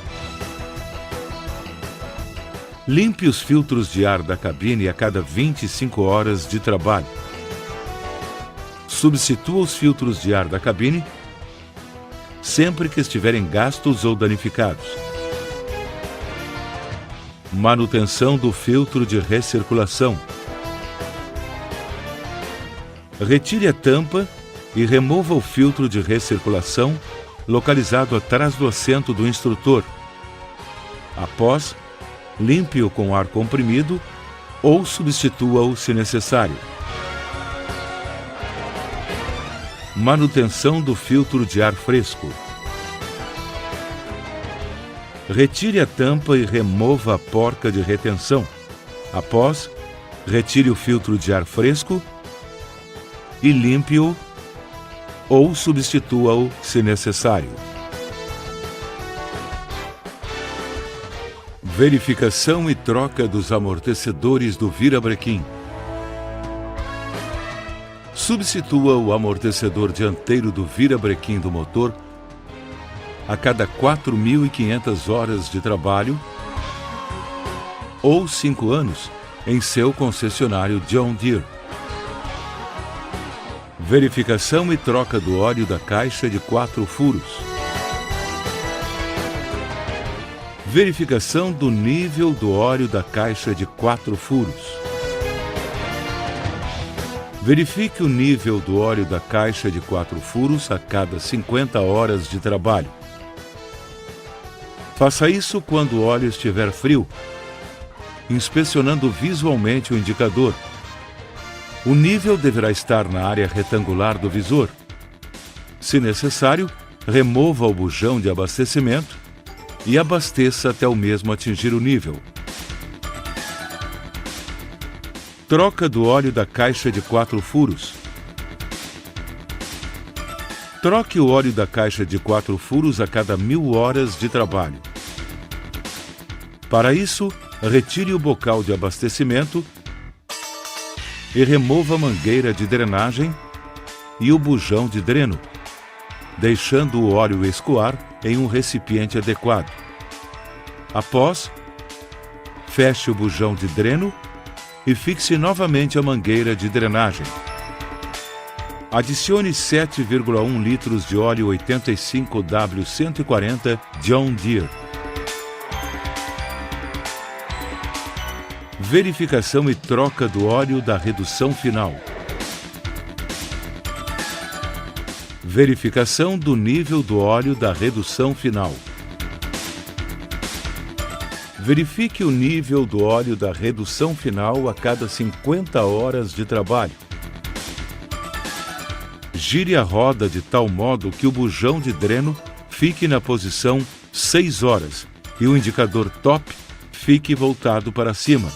Limpe os filtros de ar da cabine a cada 25 horas de trabalho. Substitua os filtros de ar da cabine sempre que estiverem gastos ou danificados. Manutenção do filtro de recirculação. Retire a tampa e remova o filtro de recirculação localizado atrás do assento do instrutor. Após, limpe-o com ar comprimido ou substitua-o se necessário. Manutenção do filtro de ar fresco. Retire a tampa e remova a porca de retenção. Após, retire o filtro de ar fresco e limpe-o ou substitua-o se necessário. Verificação e troca dos amortecedores do virabrequim. Substitua o amortecedor dianteiro do virabrequim do motor a cada 4.500 horas de trabalho ou 5 anos em seu concessionário John Deere. Verificação e troca do óleo da caixa de 4 furos. Verificação do nível do óleo da caixa de 4 furos. Verifique o nível do óleo da caixa de 4 furos a cada 50 horas de trabalho. Faça isso quando o óleo estiver frio, inspecionando visualmente o indicador. O nível deverá estar na área retangular do visor. Se necessário, remova o bujão de abastecimento e abasteça até o mesmo atingir o nível. Troca do óleo da caixa de 4 furos. Troque o óleo da caixa de 4 furos a cada 1.000 horas de trabalho. Para isso, retire o bocal de abastecimento e remova a mangueira de drenagem e o bujão de dreno, deixando o óleo escoar em um recipiente adequado. Após, feche o bujão de dreno e fixe novamente a mangueira de drenagem. Adicione 7,1 litros de óleo 85W140 John Deere. Verificação e troca do óleo da redução final. Verificação do nível do óleo da redução final. Verifique o nível do óleo da redução final a cada 50 horas de trabalho. Gire a roda de tal modo que o bujão de dreno fique na posição 6 horas e o indicador top fique voltado para cima.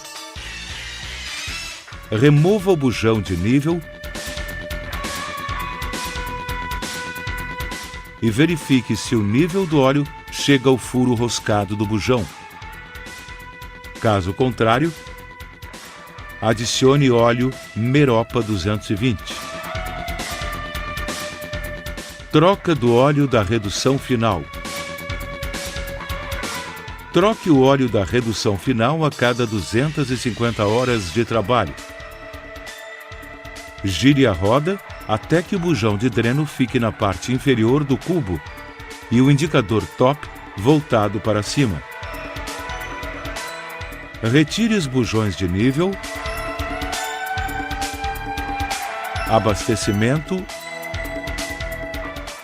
Remova o bujão de nível e verifique se o nível do óleo chega ao furo roscado do bujão. Caso contrário, adicione óleo Meropa 220. Troca do óleo da redução final. Troque o óleo da redução final a cada 250 horas de trabalho. Gire a roda até que o bujão de dreno fique na parte inferior do cubo e o indicador top voltado para cima. Retire os bujões de nível, abastecimento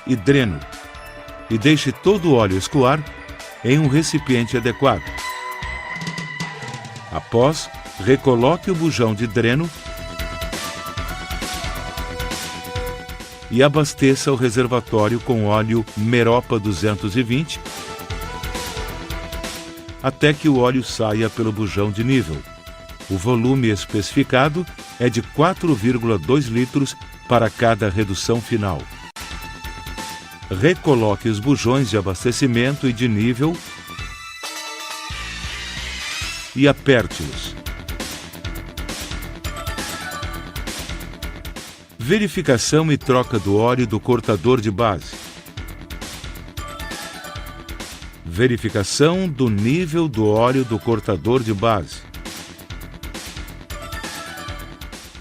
e dreno e deixe todo o óleo escoar em um recipiente adequado. Após, recoloque o bujão de dreno e abasteça o reservatório com óleo Meropa 220 até que o óleo saia pelo bujão de nível. O volume especificado é de 4,2 litros para cada redução final. Recoloque os bujões de abastecimento e de nível e aperte-os. Verificação e troca do óleo do cortador de base. Verificação do nível do óleo do cortador de base.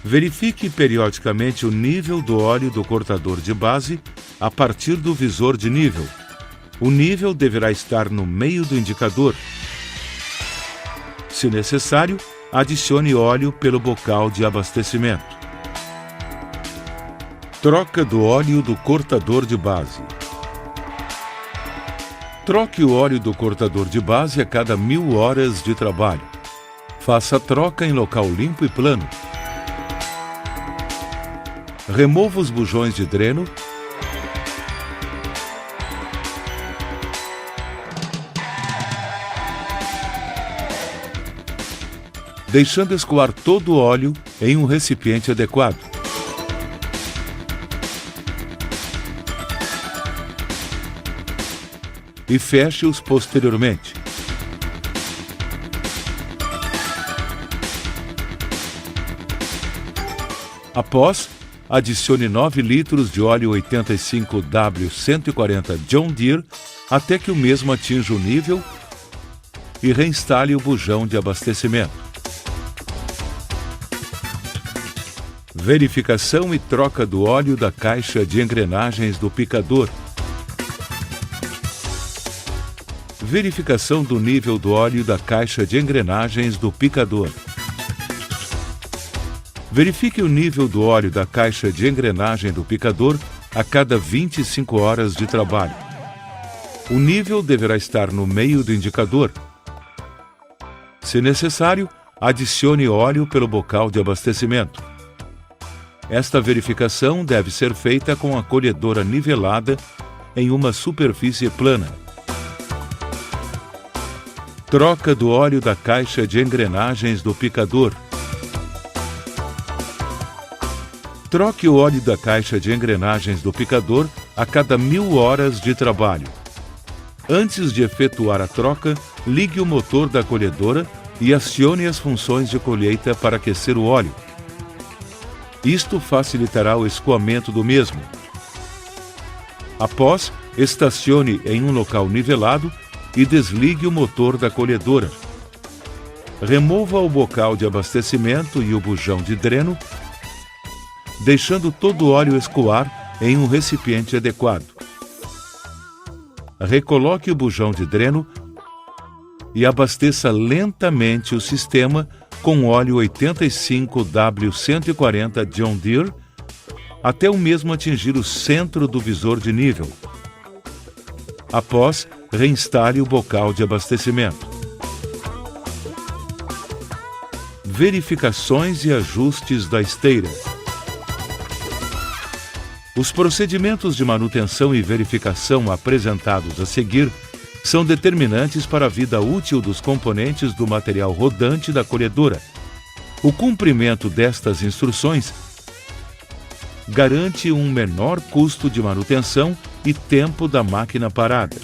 Verifique periodicamente o nível do óleo do cortador de base a partir do visor de nível. O nível deverá estar no meio do indicador. Se necessário, adicione óleo pelo bocal de abastecimento. Troca do óleo do cortador de base. Troque o óleo do cortador de base a cada 1000 horas de trabalho. Faça a troca em local limpo e plano. Remova os bujões de dreno deixando escoar todo o óleo em um recipiente adequado. E feche-os posteriormente. Após, adicione 9 litros de óleo 85W140 John Deere até que o mesmo atinja o nível e reinstale o bujão de abastecimento. Verificação e troca do óleo da caixa de engrenagens do picador. Verificação do nível do óleo da caixa de engrenagens do picador. Verifique o nível do óleo da caixa de engrenagem do picador a cada 25 horas de trabalho. O nível deverá estar no meio do indicador. Se necessário, adicione óleo pelo bocal de abastecimento. Esta verificação deve ser feita com a colhedora nivelada em uma superfície plana. Troca do óleo da caixa de engrenagens do picador. Troque o óleo da caixa de engrenagens do picador a cada 1000 horas de trabalho. Antes de efetuar a troca, ligue o motor da colhedora e acione as funções de colheita para aquecer o óleo. Isto facilitará o escoamento do mesmo. Após, estacione em um local nivelado e desligue o motor da colhedora. Remova o bocal de abastecimento e o bujão de dreno, deixando todo o óleo escoar em um recipiente adequado. Recoloque o bujão de dreno e abasteça lentamente o sistema com óleo 85W140 John Deere até o mesmo atingir o centro do visor de nível. Após, reinstale o bocal de abastecimento. Verificações e ajustes da esteira. Os procedimentos de manutenção e verificação apresentados a seguir são determinantes para a vida útil dos componentes do material rodante da colhedora. O cumprimento destas instruções garante um menor custo de manutenção e tempo da máquina parada.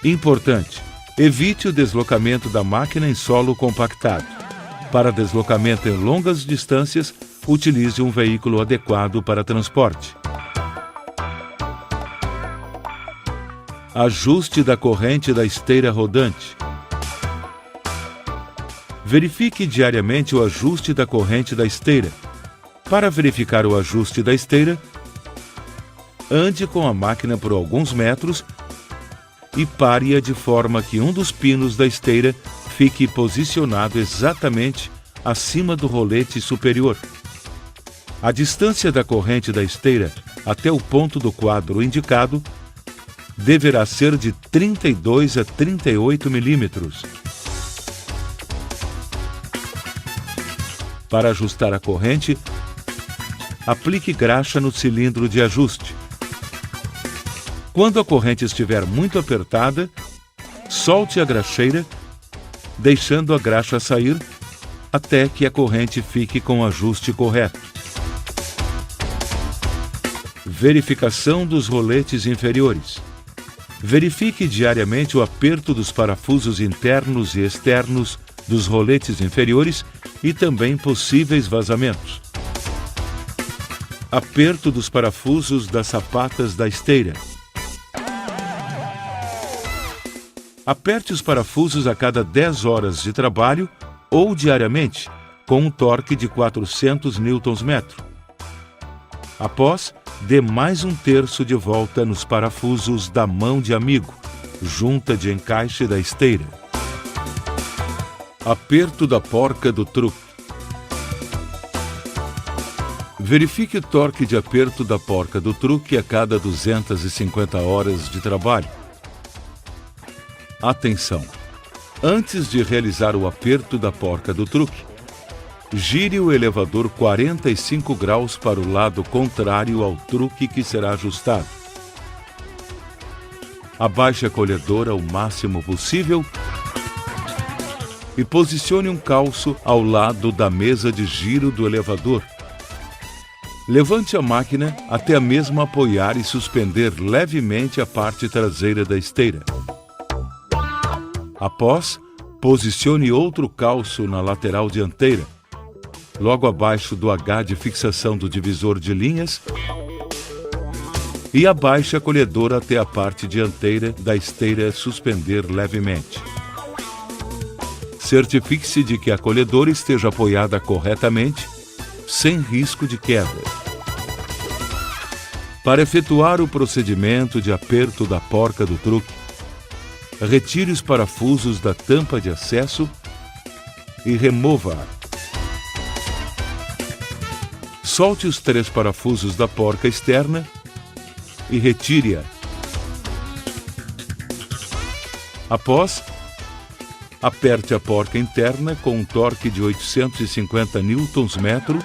Importante: evite o deslocamento da máquina em solo compactado. Para deslocamento em longas distâncias, utilize um veículo adequado para transporte. Ajuste da corrente da esteira rodante. Verifique diariamente o ajuste da corrente da esteira. Para verificar o ajuste da esteira, ande com a máquina por alguns metros e pare-a de forma que um dos pinos da esteira fique posicionado exatamente acima do rolete superior. A distância da corrente da esteira até o ponto do quadro indicado deverá ser de 32 a 38 milímetros. Para ajustar a corrente, aplique graxa no cilindro de ajuste. Quando a corrente estiver muito apertada, solte a graxeira, deixando a graxa sair até que a corrente fique com o ajuste correto. Verificação dos roletes inferiores. Verifique diariamente o aperto dos parafusos internos e externos dos roletes inferiores e também possíveis vazamentos. Aperto dos parafusos das sapatas da esteira. Aperte os parafusos a cada 10 horas de trabalho ou diariamente, com um torque de 400 Nm. Após, dê mais um terço de volta nos parafusos da mão de amigo, junta de encaixe da esteira. Aperto da porca do truque. Verifique o torque de aperto da porca do truque a cada 250 horas de trabalho. Atenção! Antes de realizar o aperto da porca do truque, gire o elevador 45 graus para o lado contrário ao truque que será ajustado. Abaixe a colhedora o máximo possível e posicione um calço ao lado da mesa de giro do elevador. Levante a máquina até a mesma apoiar e suspender levemente a parte traseira da esteira. Após, posicione outro calço na lateral dianteira, logo abaixo do H de fixação do divisor de linhas, e abaixe a colhedora até a parte dianteira da esteira suspender levemente. Certifique-se de que a colhedora esteja apoiada corretamente, sem risco de queda. Para efetuar o procedimento de aperto da porca do truque, retire os parafusos da tampa de acesso e remova-a. Solte os 3 parafusos da porca externa e retire-a. Após, aperte a porca interna com um torque de 850 Nm,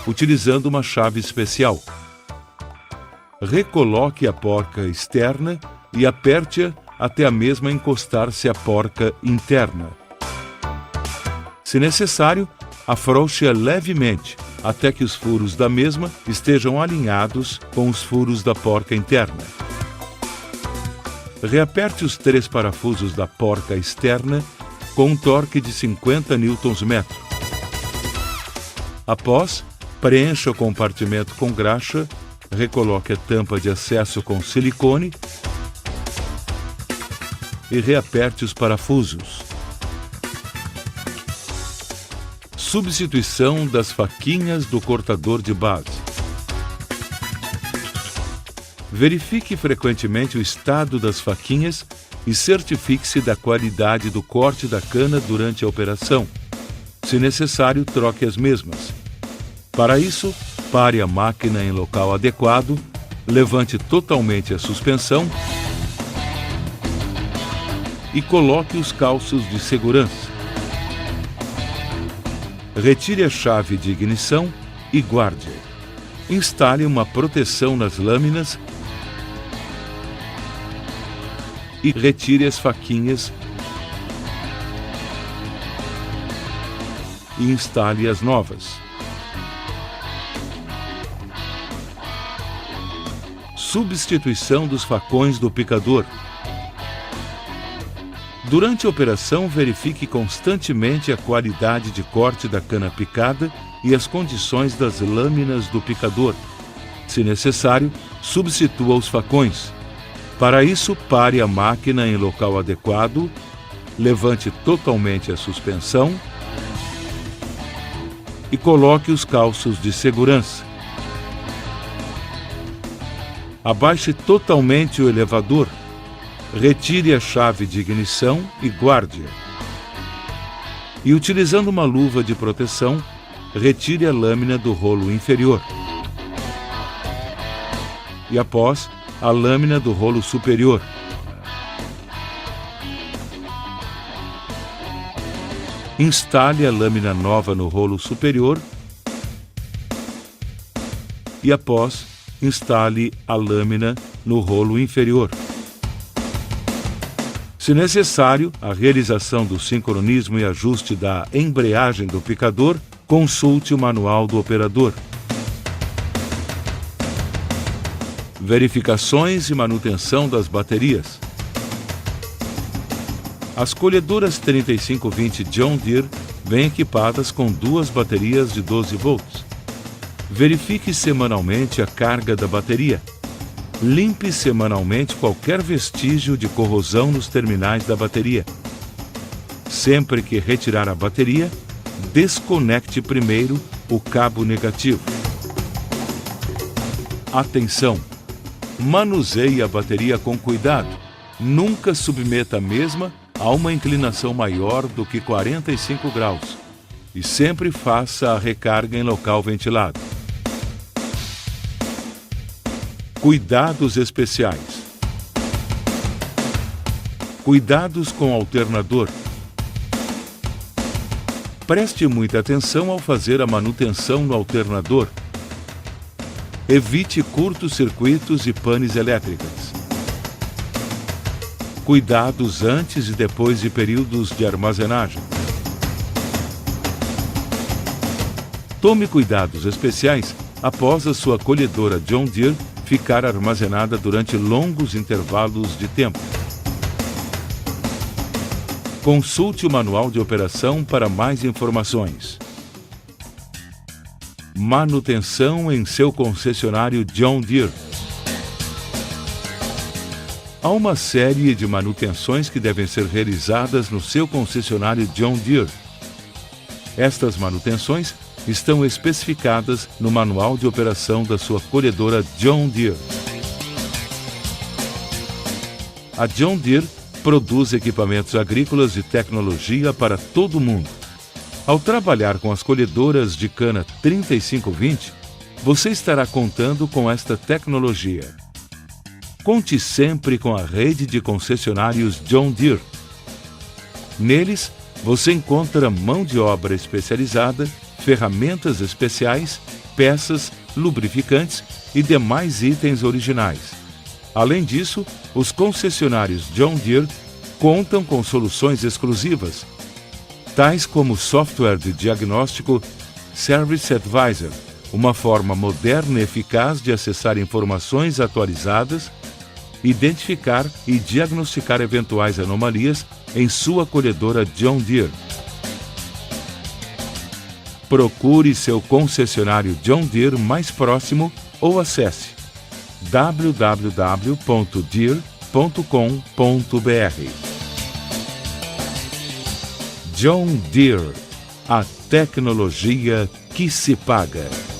utilizando uma chave especial. Recoloque a porca externa e aperte-a até a mesma encostar-se à porca interna. Se necessário, afrouxe-a levemente, até que os furos da mesma estejam alinhados com os furos da porca interna. Reaperte os 3 parafusos da porca externa com um torque de 50 Nm. Após, preencha o compartimento com graxa, recoloque a tampa de acesso com silicone e reaperte os parafusos. Substituição das faquinhas do cortador de base. Verifique frequentemente o estado das faquinhas e certifique-se da qualidade do corte da cana durante a operação. Se necessário, troque as mesmas. Para isso, pare a máquina em local adequado, levante totalmente a suspensão e coloque os calços de segurança. Retire a chave de ignição e guarde. Instale uma proteção nas lâminas e retire as faquinhas e instale as novas. Substituição dos facões do picador. Durante a operação, verifique constantemente a qualidade de corte da cana picada e as condições das lâminas do picador. Se necessário, substitua os facões. Para isso, pare a máquina em local adequado, levante totalmente a suspensão e coloque os calços de segurança. Abaixe totalmente o elevador, retire a chave de ignição e guarde-a. E utilizando uma luva de proteção, retire a lâmina do rolo inferior. E após, a lâmina do rolo superior. Instale a lâmina nova no rolo superior e após, instale a lâmina no rolo inferior. Se necessário, a realização do sincronismo e ajuste da embreagem do picador, consulte o manual do operador. Verificações e manutenção das baterias. As colhedoras 3520 John Deere vêm equipadas com duas baterias de 12 volts. Verifique semanalmente a carga da bateria. Limpe semanalmente qualquer vestígio de corrosão nos terminais da bateria. Sempre que retirar a bateria, desconecte primeiro o cabo negativo. Atenção! Manuseie a bateria com cuidado. Nunca submeta a mesma a uma inclinação maior do que 45 graus. E sempre faça a recarga em local ventilado. Cuidados especiais. Cuidados com o alternador. Preste muita atenção ao fazer a manutenção no alternador. Evite curtos-circuitos e panes elétricas. Cuidados antes e depois de períodos de armazenagem. Tome cuidados especiais após a sua colhedora John Deere ficar armazenada durante longos intervalos de tempo. Consulte o manual de operação para mais informações. Manutenção em seu concessionário John Deere. Há uma série de manutenções que devem ser realizadas no seu concessionário John Deere. Estas manutenções estão especificadas no manual de operação da sua colhedora John Deere. A John Deere produz equipamentos agrícolas de tecnologia para todo o mundo. Ao trabalhar com as colhedoras de cana 3520, você estará contando com esta tecnologia. Conte sempre com a rede de concessionários John Deere. Neles, você encontra mão de obra especializada, ferramentas especiais, peças, lubrificantes e demais itens originais. Além disso, os concessionários John Deere contam com soluções exclusivas, tais como software de diagnóstico Service Advisor, uma forma moderna e eficaz de acessar informações atualizadas, identificar e diagnosticar eventuais anomalias em sua colhedora John Deere. Procure seu concessionário John Deere mais próximo ou acesse www.deere.com.br. John Deere, a tecnologia que se paga.